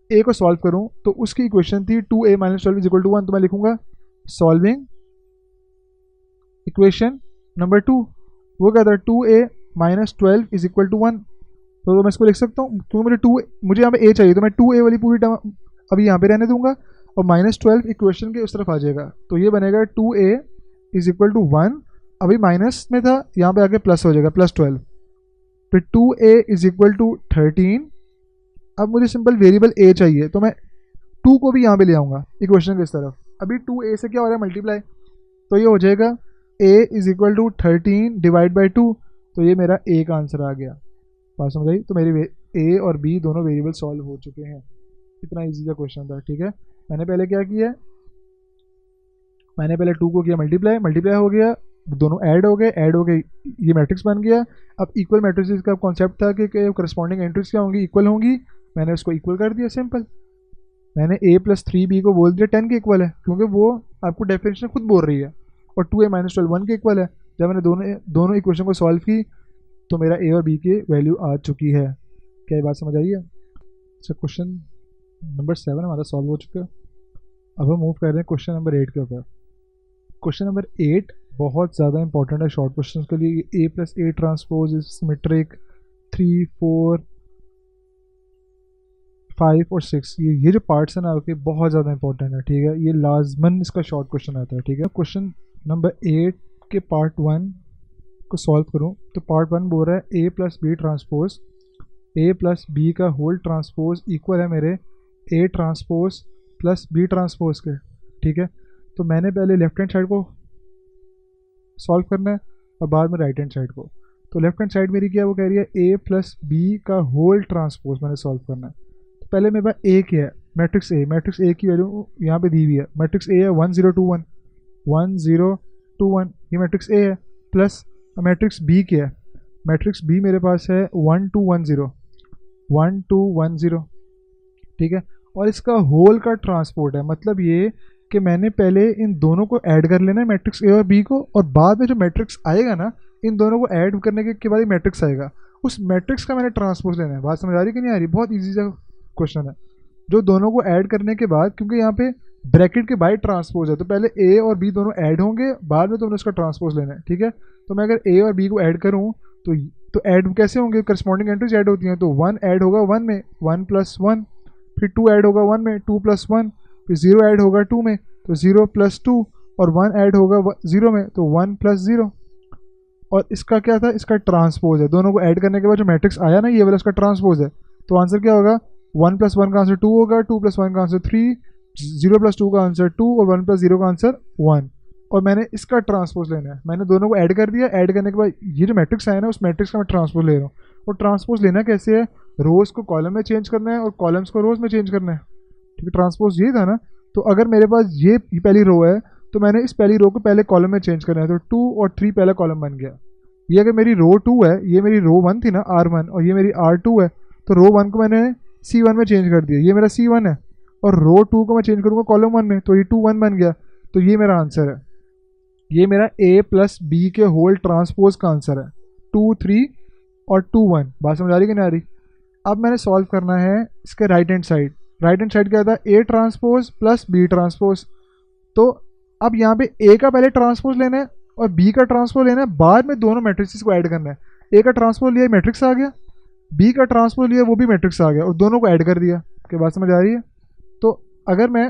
a को सॉल्व करूं तो उसकी इक्वेशन थी 2a minus 12 is equal to 1, तो मैं लिखूंगा सॉल्विंग इक्वेशन नंबर 2। वो क्या था 2a minus 12 is equal to 1, तो मैं इसको लिख सकता हूँ क्योंकि मुझे यहाँ पे a चाहिए, तो मैं 2a वाली पूरी टर्म अभी यहाँ पे रहने दूंगा और माइनस 12 इक्वेशन के उस तरफ आ जाएगा, तो ये बनेगा 2a इज इक्वल टू 1, अभी माइनस में था, यहाँ पे आके प्लस हो जाएगा प्लस 12, फिर 2a इज इक्वल टू 13। अब मुझे सिंपल वेरिएबल a चाहिए, तो मैं 2 को भी यहाँ पे ले आऊँगा इक्वेशन के इस तरफ। अभी 2a से क्या हो रहा है मल्टीप्लाई, तो ये हो जाएगा a is equal to 13 divide by 2, तो ये मेरा a का आंसर आ गया। बात समझ आई? तो मेरे a और b दोनों वेरिएबल सॉल्व हो चुके हैं। इतना इजी सा क्वेश्चन था, ठीक है। मैंने पहले क्या किया, मैंने पहले 2 को किया मल्टीप्लाई हो गया, दोनों ऐड हो गए ये मैट्रिक्स बन गया। अब इक्वल मैट्रिक्स का कॉन्सेप्ट था कि करस्पॉन्डिंग एंट्रीज क्या होंगी, इक्वल होंगी, मैंने उसको इक्वल कर दिया सिंपल। मैंने a प्लस 3b को बोल दिया 10 के इक्वल है क्योंकि वो आपको डेफिनेशन खुद बोल रही है, और 2a माइनस 12 1 के इक्वल है। जब मैंने दोनों इक्वेशन को सॉल्व की तो मेरा a और b की वैल्यू आ चुकी है। क्या ये बात समझ आई है? अच्छा, क्वेश्चन नंबर 7 हमारा सॉल्व हो चुका है। अब हम मूव कर रहे हैं क्वेश्चन नंबर 8 के ऊपर। क्वेश्चन नंबर 8 बहुत ज़्यादा इंपॉर्टेंट है शॉर्ट क्वेश्चन के लिए। a plus a transpose is symmetric 3 4 5 और 6, ये जो पार्ट्स है ना आपके बहुत ज़्यादा इंपॉर्टेंट है, ठीक है। ये लाजमन इसका शॉर्ट क्वेश्चन आता है, ठीक है। क्वेश्चन नंबर 8 के पार्ट 1 को सॉल्व करूं तो पार्ट 1 बोल रहा है a plus B transpose a plus B का होल ट्रांसपोज इक्वल है मेरे a transpose plus b transpose के, ठीक है। तो मैंने पहले लेफ्ट हैंड साइड को सॉल्व करना है और बाद में राइट हैंड साइड को। तो लेफ्ट हैंड साइड मेरी क्या है, वो कह रही है a प्लस बी का होल ट्रांसपोज मैंने सॉल्व करना है। तो पहले मेरे पास a क्या है, मैट्रिक्स a की वैल्यू यहाँ पे दी हुई है। मैट्रिक्स a है 1 0 2 1 1 0 2 1, ये मैट्रिक्स a है। प्लस मैट्रिक्स b क्या है, मैट्रिक्स b मेरे पास है 1 2 1 0 1 2 1 0, ठीक है। और इसका होल का ट्रांसपोर्ट है, मतलब ये कि मैंने पहले इन दोनों को ऐड कर लेना है मैट्रिक्स ए और बी को, और बाद में जो मैट्रिक्स आएगा ना इन दोनों को ऐड करने के बाद मैट्रिक्स आएगा, उस मैट्रिक्स का मैंने ट्रांसपोज लेना है। बात समझ आ रही कि नहीं आ रही? बहुत ईजी सा क्वेश्चन है। जो दोनों को ऐड करने के बाद, क्योंकि यहाँ पे ब्रैकेट के बाय ट्रांसपोज है, तो पहले ए और बी दोनों ऐड होंगे, बाद में तुमने उसका ट्रांसपोज लेना है, ठीक है। तो मैं अगर ए और बी को ऐड करूँ तो ऐड कैसे होंगे, करस्पॉन्डिंग एंट्रीज ऐड होती हैं। तो 1 ऐड होगा 1 में, 1 प्लस 1, फिर 2 ऐड होगा 1 में, 2 प्लस 1, फिर 0 ऐड होगा 2 में, तो 0 प्लस 2, और 1 ऐड होगा 0 में, तो 1 प्लस 0। और इसका क्या था, इसका ट्रांसपोज है। दोनों को ऐड करने के बाद जो मैट्रिक्स आया ना, ये वाला इसका ट्रांसपोज है। तो आंसर क्या होगा, 1 प्लस 1 का आंसर 2 होगा, 2 प्लस 1 का आंसर 3, 0 प्लस 2 का आंसर 2, और 1 प्लस 0 का आंसर 1। और मैंने इसका ट्रांसपोज लेना है। मैंने दोनों को ऐड कर दिया, ऐड करने के बाद ये जो मैट्रिक्स आया ना, उस मैट्रिक्स का मैं ट्रांसपोज ले रहा हूँ। और ट्रांसपोज लेना कैसे है, रोज़ को कॉलम में चेंज करना है और कॉलम्स को रोज़ में चेंज करना है, ठीक है। ट्रांसपोज ये था ना। तो अगर मेरे पास ये पहली रो है तो मैंने इस पहली रो को पहले कॉलम में चेंज करना है, तो 2 और 3 पहला कॉलम बन गया। ये अगर मेरी रो 2 है, ये मेरी रो 1 थी ना R1, और ये मेरी R2 है, तो रो 1 को मैंने C1 में चेंज कर दिया, ये मेरा C1 है। और रो 2 को मैं चेंज करूँगा कॉलम 1 में, तो ये 2 1 बन गया। तो ये मेरा आंसर है, ये मेरा a प्लस बी के होल ट्रांसपोज का आंसर है, 2 3 और 2 1। बात समझ आ रही कि नहीं आ रही? अब मैंने सॉल्व करना है इसके right hand side. Right hand side क्या था, a transpose plus b transpose. तो अब यहाँ पे a का पहले ट्रांसपोज लेना है और b का ट्रांसपोज लेना है, बाद में दोनों मैट्रिक्स को ऐड करना है। a का ट्रांसपोज लिया, मैट्रिक्स आ गया, b का ट्रांसपोज लिया, वो भी मैट्रिक्स आ गया, और दोनों को ऐड कर दिया। क्या बात समझ आ रही है? तो अगर मैं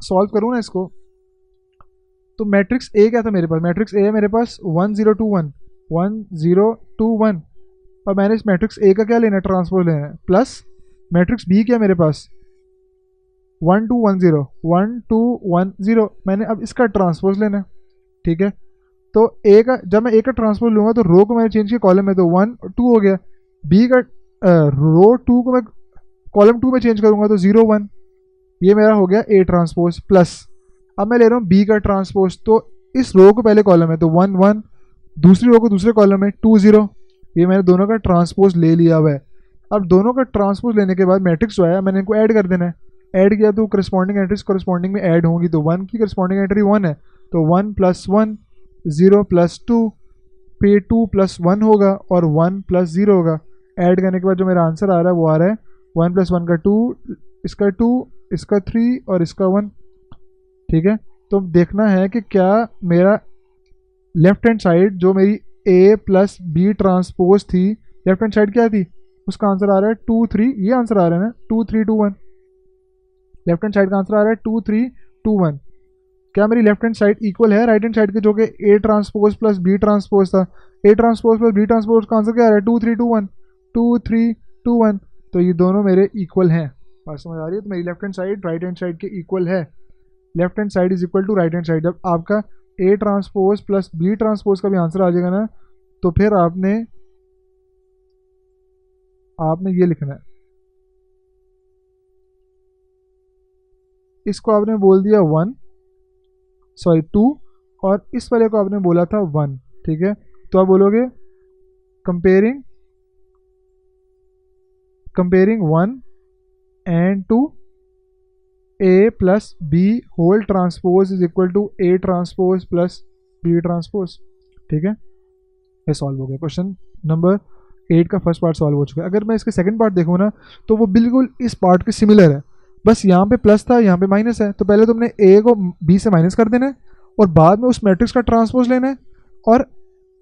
सॉल्व करूँ ना इसको, तो मैट्रिक्स ए क्या था मेरे पास, मैट्रिक्स ए है मेरे पास 1 0 2 1 1 0 2 1, और मैंने इस मैट्रिक्स ए का क्या लेना है, ट्रांसपोज लेना है, प्लस मैट्रिक्स बी क्या मेरे पास 1 2 1 0 1 2 1 0, मैंने अब इसका ट्रांसपोज लेना है, ठीक है। तो ए का, जब मैं ए का ट्रांसपोज लूँगा तो रो को मैंने चेंज किया कॉलम में, तो 1 2 हो गया, बी का रो 2 को मैं कॉलम 2 में चेंज करूँगा तो 0 1, ये मेरा हो गया ए ट्रांसपोज, प्लस अब मैं ले रहा हूँ बी का ट्रांसपोज, तो इस रो को पहले कॉलम है तो 1 1, दूसरी रो को दूसरे कॉलम में 2 0, ये मैंने दोनों का ट्रांसपोज ले लिया हुआ है। अब दोनों का ट्रांसपोज लेने के बाद मैट्रिक्स जो है मैंने इनको ऐड कर देना है, ऐड किया तो करस्पॉन्डिंग एंट्रीज करस्पॉन्डिंग में ऐड होंगी, तो 1 की करस्पॉन्डिंग एंट्री 1 है तो 1 + 1 0 + 2, फिर 2 + 1 होगा और 1 + 0 होगा। ऐड करने के बाद जो मेरा आंसर आ रहा है वो आ रहा है 1 + 1 का 2, इसका 2, इसका 3 और इसका 1, ठीक है। तो देखना है कि क्या मेरा लेफ्ट हैंड साइड जो मेरी ए प्लस बी ट्रांसपोज थी, लेफ्ट हैंड साइड क्या थी, उसका आंसर आ रहा है 2 3, ये आंसर आ रहा है ना 2 3 2 1, लेफ्ट हैंड साइड का आंसर आ रहा है 2 3 2 1। क्या मेरी लेफ्ट हैंड साइड इक्वल है राइट हैंड साइड के जो कि A transpose plus B transpose था, A transpose plus B transpose का आंसर क्या आ रहा है 2 3 2 1 2 3 2 1, तो ये दोनों मेरे इक्वल हैं। बात समझ आ रही है, तो मेरी left hand side right hand side के इक्वल है, left hand side is equal to right hand side. जब आपका A transpose plus B transpose का भी आंसर आ जाएगा ना, तो फिर आपने ये लिखना है, इसको आपने बोल दिया 2 और इस वाले को आपने बोला था 1, ठीक है। तो आप बोलोगे comparing 1 and 2, A plus B whole transpose is equal to A transpose plus B transpose, ठीक है। ये सॉल्व हो गया, क्वेश्चन नंबर 8 का फर्स्ट पार्ट सॉल्व हो चुका है। अगर मैं इसके सेकंड पार्ट देखूँ ना, तो वो बिल्कुल इस पार्ट के सिमिलर है, बस यहाँ पे प्लस था यहाँ पे माइनस है। तो पहले तुमने ए को बी से माइनस कर देना है और बाद में उस मैट्रिक्स का ट्रांसपोज लेना है, और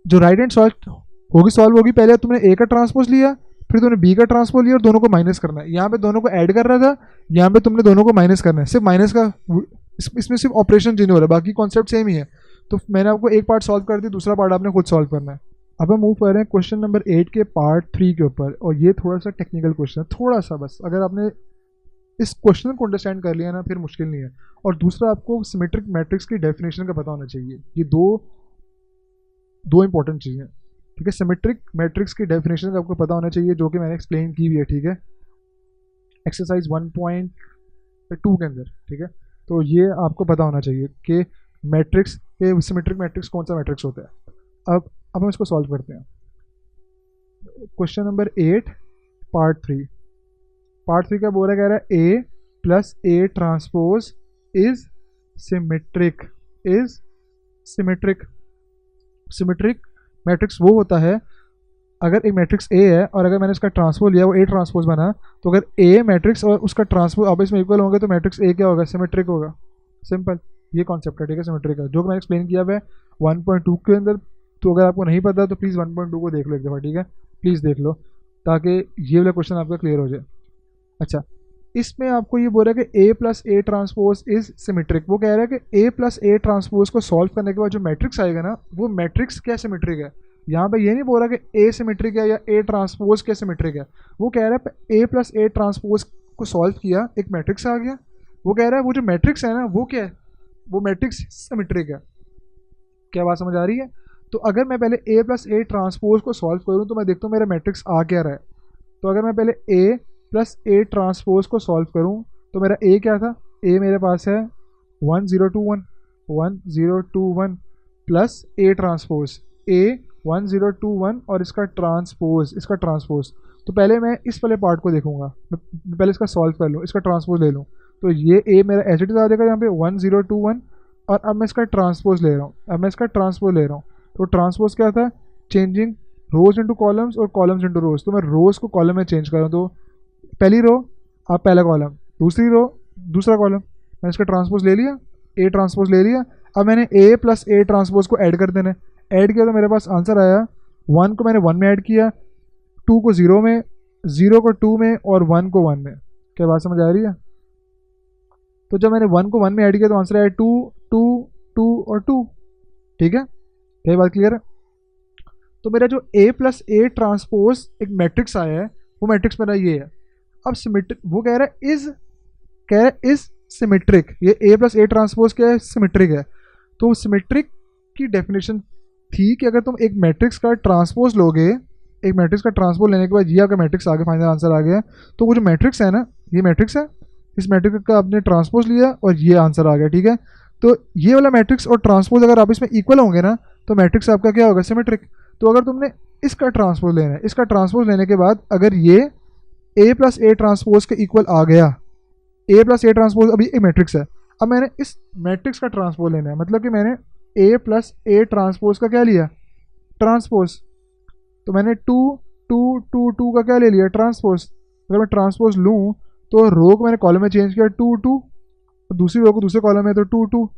जो राइट हैंड सॉल्व होगी, पहले तुमने ए का ट्रांसपोज लिया, फिर तुमने बी का ट्रांसपोज लिया और दोनों को माइनस करना है। यहाँ पे दोनों को ऐड कर रहा था, यहाँ पे तुमने दोनों को माइनस करना है, सिर्फ माइनस का इसमें सिर्फ ऑपरेशन चेंज हो रहा है, बाकी कॉन्सेप्ट सेम ही है। तो मैंने आपको एक पार्ट सॉल्व कर दिया, दूसरा पार्ट आपने खुद सॉल्व करना है। अब हम मूव कर रहे हैं क्वेश्चन नंबर 8 के पार्ट 3 के ऊपर, और ये थोड़ा सा टेक्निकल क्वेश्चन है, थोड़ा सा बस। अगर आपने इस क्वेश्चन को अंडरस्टैंड कर लिया ना, फिर मुश्किल नहीं है। और दूसरा, आपको सिमेट्रिक मैट्रिक्स की डेफिनेशन का पता होना चाहिए। ये दो इंपॉर्टेंट चीज़ें, ठीक है। सिमेट्रिक मैट्रिक्स की डेफिनेशन का आपको पता होना चाहिए, जो कि मैंने एक्सप्लेन की भी है, ठीक है, एक्सरसाइज 1.2 के अंदर, ठीक है। तो ये आपको पता होना चाहिए कि मैट्रिक्स के सिमेट्रिक मैट्रिक्स कौन सा मैट्रिक्स होता है। अब हम इसको सॉल्व करते हैं। क्वेश्चन नंबर 8 पार्ट 3 का बोल रहा है, कह रहा है A plus A transpose is symmetric. Symmetric matrix वो होता है, अगर एक मैट्रिक्स ए है और अगर मैंने इसका ट्रांसपोज लिया, वो ए ट्रांसपोज बना, तो अगर ए मैट्रिक्स और उसका ट्रांसपोज आपस में इक्वल होंगे तो मैट्रिक्स ए क्या होगा, सिमेट्रिक होगा। सिंपल, ये कॉन्सेप्ट है, ठीक है, सिमेट्रिक का, जो मैंने एक्सप्लेन किया है 1.2 के अंदर। तो अगर आपको नहीं पता तो प्लीज़ 1.2 को देख लो एक दफ़ा, ठीक है, प्लीज़ देख लो, ताकि ये वाला क्वेश्चन आपका क्लियर हो जाए। अच्छा, इसमें आपको ये बोल रहा है कि A plus A transpose is symmetric. वो कह रहा है कि ए प्लस ए ट्रांसपोज को सॉल्व करने के बाद जो मैट्रिक्स आएगा ना, वो मैट्रिक्स क्या सिमेट्रिक है। यहाँ पे ये नहीं बोल रहा कि ए सिमेट्रिक है या ए ट्रांसपोज क्या सिमेट्रिक है। वो कह रहा है ए प्लस ए ट्रांसपोज को सॉल्व किया, एक मैट्रिक्स आ गया। वो कह रहा है वो जो मैट्रिक्स है ना, वो क्या है, वो मैट्रिक्स सिमेट्रिक है। क्या बात समझ आ रही है। तो अगर मैं पहले ए प्लस ए ट्रांसपोज को सॉल्व करूँ तो मैं देखता हूँ मेरा मैट्रिक्स आ क्या रहा है। तो अगर मैं पहले ए प्लस ए ट्रांसपोज को सॉल्व करूँ तो मेरा ए क्या था, ए मेरे पास है 1 0 2 1 1 0 2 1 प्लस ए ट्रांसपोज ए 1 0 2 1 और इसका ट्रांसपोज। तो पहले मैं इस वाले पार्ट को देखूंगा, मैं पहले इसका सॉल्व कर लूँ, इसका ट्रांसपोज ले लूँ। तो ये ए मेरा एच आ जाएगा यहाँ पे 1 0 2 1, और अब मैं इसका ट्रांसपोज ले रहा हूँ। तो ट्रांसपोज क्या था, चेंजिंग रोज इंटू कॉलम्स और कॉलम्स इंटू रोज। तो मैं रोज को कॉलम में चेंज कर रहा हूँ, तो पहली रो आप पहला कॉलम, दूसरी रो दूसरा कॉलम। मैंने इसका ट्रांसपोज ले लिया, ए ट्रांसपोज ले लिया। अब मैंने ए प्लस ए ट्रांसपोज को ऐड कर देना है। ऐड किया तो मेरे पास आंसर आया, 1 को मैंने 1 में ऐड किया, 2 को 0 में, 0 को 2 में और 1 को 1 में। क्या बात समझ आ रही है। तो जब मैंने 1 को 1 में ऐड किया तो आंसर आया 2 2 2 और 2। ठीक है, यही बात क्लियर है। तो मेरा जो A प्लस ए ट्रांसपोज एक मैट्रिक्स आया है, वो मैट्रिक्स मेरा ये है। अब सिमेट्रिक, वो कह रहा है इज सिमेट्रिक, ये A प्लस ए ट्रांसपोज क्या है, सिमेट्रिक है। तो सिमेट्रिक की डेफिनेशन थी कि अगर तुम एक मैट्रिक्स का ट्रांसपोज लोगे, एक मैट्रिक्स का ट्रांसपोज लेने के बाद ये आपका मैट्रिक्स आ गया, फाइनल आंसर आ गया, तो वो जो मैट्रिक्स है ना, ये मैट्रिक्स है, इस मैट्रिक्स का आपने ट्रांसपोज लिया और ये आंसर आ गया। ठीक है, तो ये वाला मैट्रिक्स और ट्रांसपोज अगर आप इसमें इक्वल होंगे ना, तो मैट्रिक्स आपका क्या होगा, सिमेट्रिक। तो अगर तुमने इसका ट्रांसपोज लेना है, इसका ट्रांसपोज लेने के बाद अगर ये A प्लस ए ट्रांसपोज के इक्वल आ गया, A प्लस ए ट्रांसपोज अभी एक मैट्रिक्स है, अब मैंने इस मैट्रिक्स का ट्रांसपोज लेना है, मतलब कि मैंने A प्लस ए ट्रांसपोज का क्या लिया, ट्रांसपोज। तो मैंने 2 2 2 2 का क्या ले लिया, ट्रांसपोज। अगर मैं ट्रांसपोज लूँ तो रो को मैंने कॉलम में चेंज किया 2 2, और दूसरी रो को दूसरे कॉलम में तो 2 2,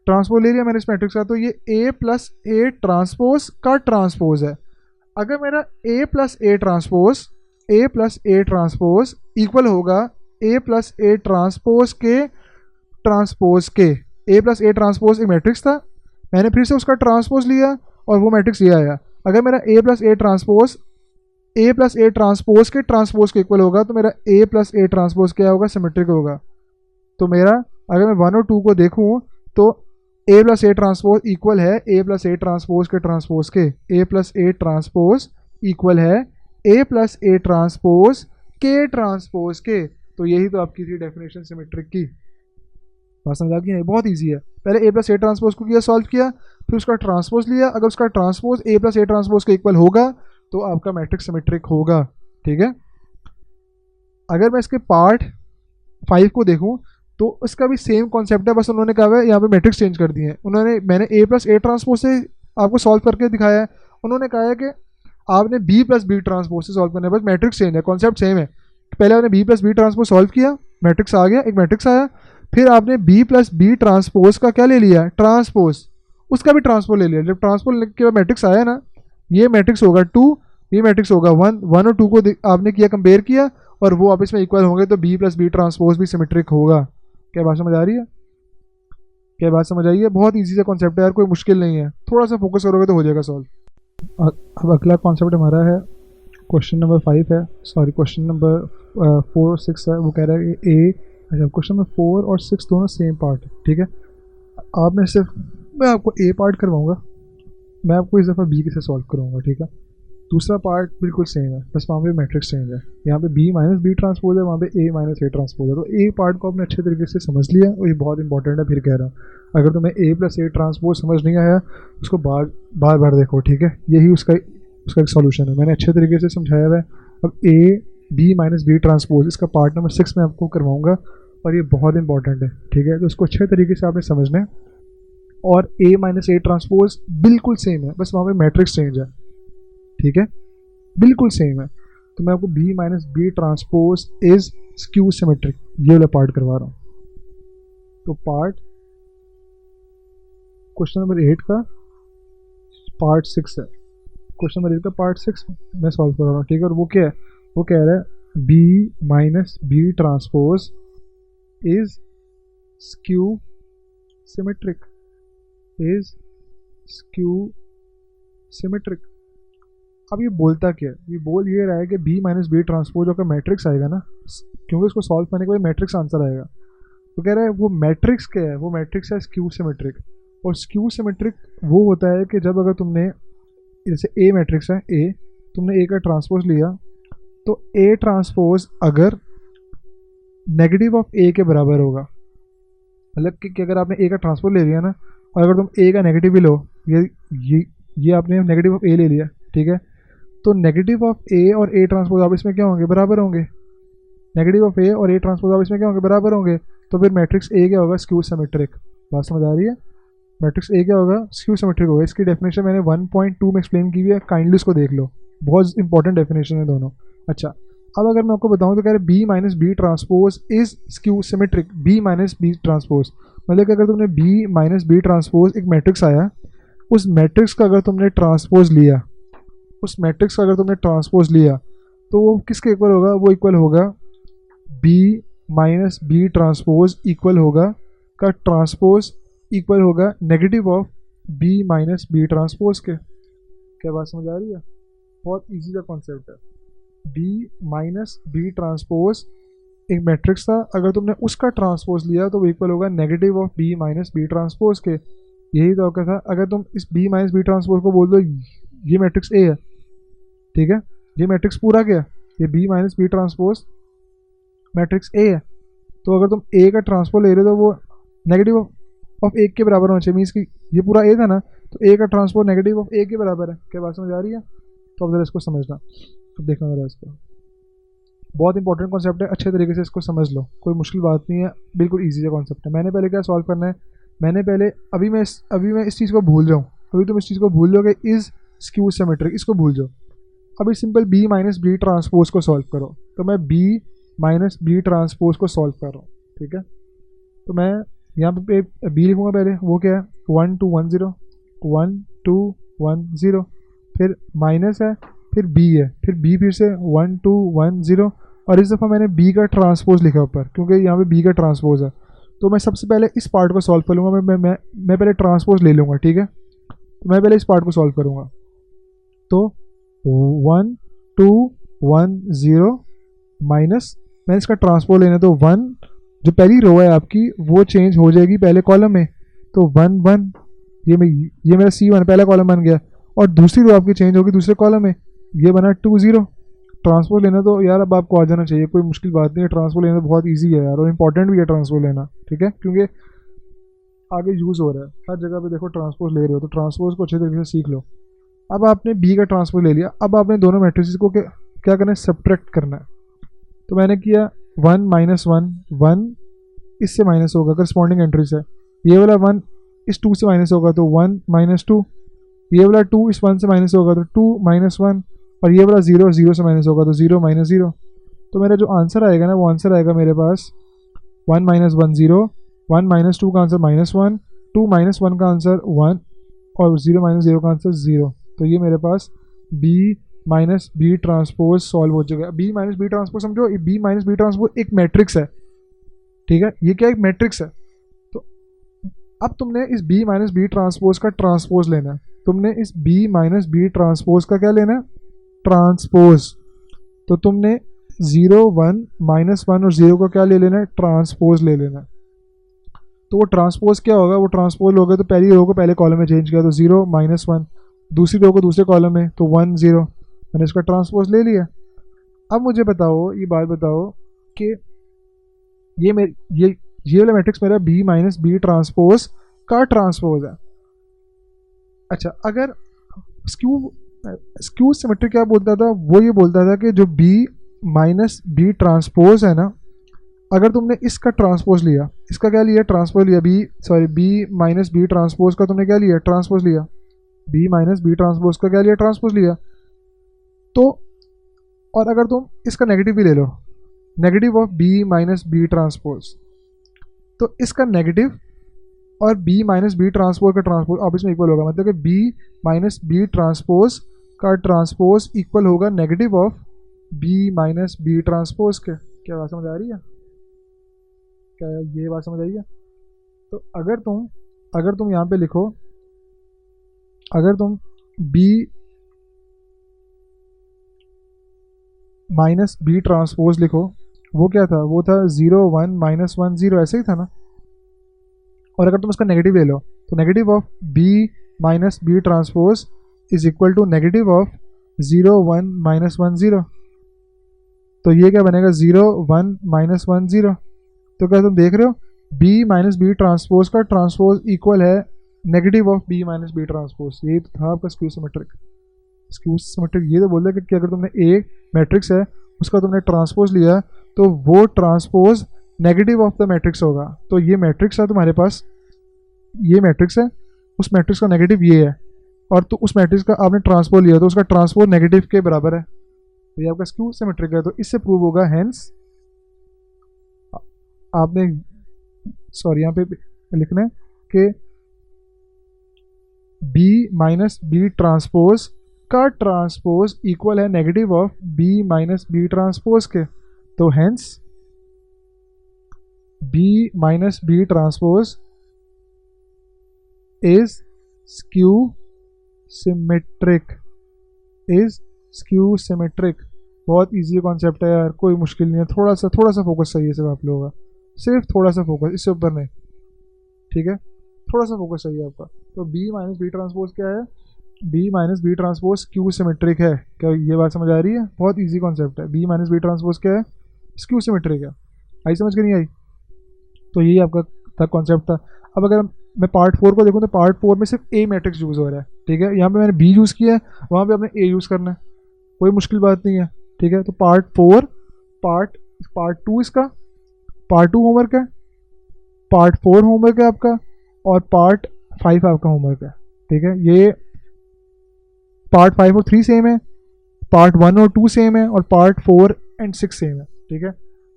ट्रांसपोज ले लिया मैंने इस मैट्रिक्स का। तो ये A प्लस ए ट्रांसपोज का ट्रांसपोज है। अगर मेरा A plus A transpose equal होगा A प्लस ए ट्रांसपोज के A प्लस ए ट्रांसपोज एक मैट्रिक्स था, मैंने फिर से उसका ट्रांसपोज लिया और वो मैट्रिक्स ये आया। अगर मेरा A प्लस ए ट्रांसपोज के ट्रांसपोज के इक्वल होगा, तो मेरा A प्लस ए ट्रांसपोज क्या होगा, सिमेट्रिक होगा। तो मेरा अगर मैं 1 और 2 को देखूँ तो A plus A transpose equal है A प्लस ए ट्रांसपोज के ट्रांसपोज के, A plus A transpose equal है A प्लस ए ट्रांसपोज के ट्रांसपोज के। तो यही तो आपकी थी डेफिनेशन सिमेट्रिक की। बात समझ आ गई है, बहुत ईजी है। पहले A प्लस ए ट्रांसपोज को किया, सॉल्व किया, फिर उसका ट्रांसपोज लिया, अगर उसका transpose A plus A transpose के इक्वल होगा तो आपका मैट्रिक्स सिमेट्रिक होगा। ठीक है, अगर मैं इसके पार्ट 5 को देखूं तो इसका भी सेम कॉन्सेप्ट है, बस उन्होंने कहा है यहाँ पे मैट्रिक्स चेंज कर दिए हैं। मैंने A प्लस ए ट्रांसपोज से आपको सॉल्व करके दिखाया है, उन्होंने कहा है कि आपने B प्लस बी ट्रांसपोज से सॉल्व करना है, बस मैट्रिक्स चेंज है, कॉन्सेप्ट सेम है। पहले आपने B plus B transpose solve किया, मैट्रिक्स आ गया, एक मैट्रिक्स आया, फिर आपने B प्लस बी ट्रांसपोज का क्या ले लिया, ट्रांसपोज, उसका भी ट्रांसपोज ले लिया। जब ट्रांसपोज के बाद मैट्रिक्स आया ना, ये मैट्रिक्स होगा 2, ये मैट्रिक्स होगा 1, 1 और 2 को आपने किया, कंपेयर किया, और वो आपस में इक्वल होंगे, तो B प्लस बी ट्रांसपोज भी सिमेट्रिक होगा। क्या बात समझ आ रही है, क्या बात समझ आई है? बहुत ईजी सा कॉन्सेप्ट है यार, कोई मुश्किल नहीं है, थोड़ा सा फोकस करोगे तो हो जाएगा सॉल्व। अब अगला कॉन्सेप्ट हमारा है, क्वेश्चन नंबर 5 है, सॉरी क्वेश्चन नंबर 4 और 6 है। वो कह रहा है कि अच्छा क्वेश्चन नंबर 4 और 6 दोनों सेम पार्ट है। ठीक है, आप में सिर्फ मैं आपको A पार्ट करवाऊँगा, मैं आपको इस दफ़ा B के से सॉल्व कराऊँगा। ठीक है, दूसरा पार्ट बिल्कुल सेम है, बस वहाँ पे मैट्रिक्स चेंज है, यहाँ पे B माइनस बी ट्रांसपोज है, वहाँ पे A माइनस ए ट्रांसपोज है। तो A पार्ट को आपने अच्छे तरीके से समझ लिया, और ये बहुत इंपॉर्टेंट है। फिर कह रहा हूँ, अगर तुम्हें A प्लस ए ट्रांसपोज समझ नहीं आया, उसको बार बार देखो। ठीक है, यही उसका एक सॉल्यूशन है, मैंने अच्छे तरीके से समझाया हुआ है। अब B माइनस बी ट्रांसपोज, इसका पार्ट नंबर 6 में आपको करवाऊँगा, और ये बहुत इंपॉर्टेंट है। ठीक है, तो इसको अच्छे तरीके से आपने समझना है। और A माइनस ए ट्रांसपोज बिल्कुल सेम है, बस वहाँ पे मैट्रिक्स चेंज है। ठीक है, बिल्कुल सेम है। तो मैं आपको B minus B transpose is skew symmetric, ये वाला पार्ट करवा रहा हूँ। तो पार्ट क्वेश्चन नंबर 8 का पार्ट 6 है, क्वेश्चन नंबर 8 का पार्ट 6 मैं सॉल्व कर रहा हूँ। ठीक है, और वो क्या है, वो कह रहा है B minus B transpose is skew symmetric, is skew symmetric. अब ये बोलता क्या है, ये बोल ये रहा है कि B माइनस बी ट्रांसपोज का मैट्रिक्स आएगा ना, क्योंकि उसको सॉल्व करने के बाद मैट्रिक्स आंसर आएगा। तो कह रहा है वो मैट्रिक्स क्या है, वो मैट्रिक्स है स्क्यू सिमेट्रिक। और स्क्यू सिमेट्रिक वो होता है कि जब अगर तुमने, जैसे A मैट्रिक्स है, A तुमने A का ट्रांसपोज लिया, तो A ट्रांसपोज अगर नेगेटिव ऑफ A के बराबर होगा, मतलब कि अगर आपने A का ट्रांसपोज ले लिया ना, और अगर तुम A का नेगेटिव भी लो, ये आपने नेगेटिव ऑफ A ले लिया। ठीक है, तो नेगेटिव ऑफ A और A ट्रांसपोज आप इसमें क्या होंगे, बराबर होंगे। नेगेटिव ऑफ A और A ट्रांसपोज आप इसमें क्या होंगे, बराबर होंगे। तो फिर मैट्रिक्स A क्या होगा, स्क्यू सिमेट्रिक। बात समझ आ रही है, मैट्रिक्स A क्या होगा, स्क्यू सिमेट्रिक होगा। इसकी डेफिनेशन मैंने 1.2 में एक्सप्लेन की हुई है, काइंडली उसको देख लो, बहुत इंपॉर्टेंट डेफिनेशन है दोनों। अच्छा, अब अगर मैं आपको बताऊं तो कह रहे B minus B transpose is skew symmetric, B minus B transpose, मतलब कि अगर तुमने B माइनस बी ट्रांसपोज एक मैट्रिक्स आया, उस मैट्रिक्स का अगर तुमने ट्रांसपोज लिया, उस मैट्रिक्स का अगर तुमने ट्रांसपोज लिया, तो वो किसके इक्वल होगा, वो इक्वल होगा B minus B transpose equal होगा का ट्रांसपोज इक्वल होगा negative of B minus B transpose के। क्या बात समझ आ रही है? बहुत इजी का कॉन्सेप्ट है। बी माइनस बी ट्रांसपोज एक मैट्रिक्स था, अगर तुमने उसका ट्रांसपोज लिया तो वो इक्वल होगा negative of B minus B transpose के। यही तो आपका था। अगर तुम इस बी माइनस बी ट्रांसपोज को बोल दो ये मैट्रिक्स ए है, ठीक है, ये मैट्रिक्स पूरा क्या, ये B minus B transpose matrix A है। तो अगर तुम ए का ट्रांसपोज ले रहे हो तो वो नेगेटिव ऑफ ए के बराबर होना चाहिए। मीन्स कि ये पूरा ए था ना, तो ए का ट्रांसपोज नेगेटिव ऑफ ए के बराबर है। क्या बात समझ आ रही है? तो अब जरा इसको समझना, अब देखना जरा इसको। बहुत इंपॉर्टेंट कॉन्सेप्ट है, अच्छे तरीके से इसको समझ लो, कोई मुश्किल बात नहीं है, बिल्कुल ईजी सा कॉन्सेप्ट है। मैंने पहले क्या सॉल्व करना है, मैंने पहले अभी मैं इस चीज़ को भूल जाऊँ, अभी तुम इस चीज़ को भूल जाओगे, इज स्क्यू सिमेट्रिक, इसको भूल जाओ। अभी simple B minus B transpose को सॉल्व करो। तो मैं बी माइनस बी ट्रांसपोज को सॉल्व कर रहा हूँ, ठीक है। तो मैं यहाँ पे बी लिखूँगा पहले, वो क्या है 1 2 1 0 1 2 1 0, फिर माइनस है, फिर बी है, फिर बी फिर से 1 2 1 0, और इस दफ़ा मैंने बी का ट्रांसपोज लिखा ऊपर क्योंकि यहाँ पे बी का ट्रांसपोज है। तो मैं सबसे पहले इस पार्ट को सॉल्व कर लूँगा, मैं पहले ट्रांसपोज ले लूँगा, ठीक है। तो मैं पहले इस पार्ट को सॉल्व करूँगा। तो 1 2 1 0 माइनस, मैं इसका ट्रांसपोज लेना, तो 1 जो पहली रो है आपकी वो चेंज हो जाएगी पहले कॉलम में, तो 1 1, ये मेरा C1 पहला कॉलम बन गया, और दूसरी रो आपकी चेंज होगी दूसरे कॉलम में, ये बना 2 0। ट्रांसपोज लेना तो यार अब आपको आ जाना चाहिए, कोई मुश्किल बात नहीं है, ट्रांसपोज लेना तो बहुत ईजी है यार, और इंपॉर्टेंट भी है ट्रांसपोज लेना, ठीक है, क्योंकि आगे यूज़ हो रहा है हर जगह पे। देखो ट्रांसपोज ले रहे हो तो ट्रांसपोज को अच्छे तरीके से सीख लो। अब आपने बी का ट्रांसपोज ले लिया, अब आपने दोनों मैट्रिक्स को क्या करना है, सब्ट्रैक्ट करना है। तो मैंने किया 1 माइनस 1 1 इससे माइनस होगा, करस्पॉन्डिंग एंट्री से, ये वाला 1 इस 2 से माइनस होगा तो 1 माइनस 2, ये वाला 2 इस 1 से माइनस होगा तो 2 माइनस 1, और ये वाला 0 0 से माइनस होगा तो 0 माइनस 0। तो मेरा जो आंसर आएगा ना, वो आंसर आएगा मेरे पास 1 माइनस 1 0, 1 माइनस 2 का आंसर माइनस 1, 2 माइनस 1 का आंसर 1, और 0 माइनस 0 का आंसर 0। तो ये मेरे पास B minus B transpose solve हो जाएगा। बी माइनस बी ट्रांसपोज समझो, बी माइनस बी ट्रांसपोज एक मैट्रिक्स है, ठीक है, ये क्या एक मैट्रिक्स है। तो अब तुमने इस बी माइनस बी ट्रांसपोज का ट्रांसपोज लेना है, तुमने इस बी माइनस बी ट्रांसपोज का क्या लेना है, ट्रांसपोज। तो तुमने 0 1 माइनस 1 और 0 को क्या ले लेना है, ट्रांसपोज ले लेना है। तो वो ट्रांसपोज क्या होगा, वो ट्रांसपोज हो गया तो पहली रो को पहले कॉलम में चेंज किया तो 0 माइनस 1, दूसरी रो को दूसरे कॉलम में तो 1 0, मैंने इसका ट्रांसपोज ले लिया। अब मुझे बताओ, ये बात बताओ कि ये वाला मैट्रिक्स मेरा बी माइनस बी ट्रांसपोज का ट्रांसपोज है। अच्छा, अगर स्क्यू सिमेट्रिक क्या बोलता था, वो ये बोलता था कि जो बी माइनस बी ट्रांसपोज है ना, अगर तुमने इसका ट्रांसपोज लिया, इसका क्या लिया, ट्रांसपोज लिया, बी माइनस बी ट्रांसपोज का तुमने क्या लिया, ट्रांसपोज लिया, बी माइनस बी ट्रांसपोज का क्या लिया, ट्रांसपोज लिया। तो और अगर तुम इसका नेगेटिव भी ले लो, negative of B minus B transpose, तो इसका नेगेटिव और बी माइनस बी ट्रांसपोज का ट्रांसपोज आपस में इक्वल होगा, मतलब कि बी माइनस बी ट्रांसपोज का ट्रांसपोज इक्वल होगा negative of B minus B transpose के। क्या बात समझ आ रही है? क्या ये बात समझ आई है? तो अगर तुम यहाँ पे लिखो, अगर तुम बी माइनस बी ट्रांसपोज लिखो, वो क्या था, वो था 0 1 माइनस 1 0, ऐसे ही था ना। और अगर तुम इसका नेगेटिव ले लो तो negative of B minus B transpose is equal to negative of 0 1 minus 1 0। तो ये क्या बनेगा, 0 1 माइनस 1 0। तो क्या तुम देख रहे हो, बी माइनस बी ट्रांसपोज का ट्रांसपोज इक्वल है negative of B minus B transpose. यही तो था आपका स्क्यू सिमेट्रिक। स्क्यू सिमेट्रिक ये तो बोल रहा है कि अगर तुमने एक मैट्रिक्स है उसका तुमने ट्रांसपोज लिया तो वो transpose negative of the matrix होगा। तो ये मैट्रिक्स है तुम्हारे पास, ये मैट्रिक्स है, उस मैट्रिक्स का नेगेटिव ये है, और तो उस मैट्रिक्स का आपने ट्रांसपोज लिया तो उसका ट्रांसपोज नेगेटिव के बराबर है। तो ये आपका स्क्यू सिमेट्रिक है। तो इससे प्रूव होगा, हेंस आपने यहाँ पे लिखना है कि बी माइनस बी ट्रांसपोज का ट्रांसपोज इक्वल है negative of B minus B transpose के। तो hence B minus B transpose is skew symmetric, is skew symmetric. बहुत इजी कॉन्सेप्ट है यार, कोई मुश्किल नहीं है, थोड़ा सा फोकस चाहिए सिर्फ आप लोगों का, सिर्फ थोड़ा सा फोकस, इससे ऊपर नहीं, ठीक है, थोड़ा सा फोकस चाहिए आपका। तो बी माइनस बी ट्रांसपोज क्या है, B minus B transpose skew symmetric है। क्या ये बात समझ आ रही है? बहुत इजी कॉन्सेप्ट है। बी माइनस बी ट्रांसपोज क्या है, क्यू सिमेट्रिक है। आई समझ के नहीं आई? तो यही आपका था कॉन्सेप्ट था। अब अगर मैं पार्ट 4 को देखूँ तो पार्ट 4 में सिर्फ ए मैट्रिक्स यूज़ हो रहा है, ठीक है, यहाँ पे मैंने बी यूज़ किया है, वहाँ पे आपने ए यूज़ करना है, कोई मुश्किल बात नहीं है, ठीक है। तो पार्ट 4 पार्ट 2 इसका, पार्ट 2 होमवर्क है, पार्ट 4 होमवर्क है आपका, और पार्ट 5 आपका होमवर्क है, ठीक है। ये पार्ट 5 और 3 सेम है, पार्ट 1 और 2 सेम है, और पार्ट 4 एंड 6 सेम है, ठीक है।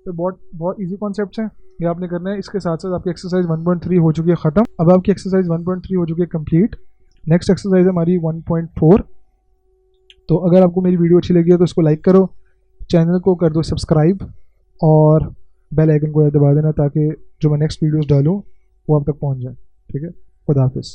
तो बहुत इजी कॉन्सेप्ट है, ये आपने करना है। इसके साथ साथ आपकी एक्सरसाइज 1.3 हो चुकी है ख़त्म। अब आपकी एक्सरसाइज 1.3 हो चुकी है कंप्लीट। नेक्स्ट एक्सरसाइज है हमारी 1.4। तो अगर आपको मेरी वीडियो अच्छी लगी है तो इसको लाइक करो, चैनल को कर दो सब्सक्राइब, और बेल आइकन को दबा देना ताकि जो मैं नेक्स्ट वीडियोस डालूँ वो आप तक पहुँच जाए, ठीक है। खुदा हाफिज़।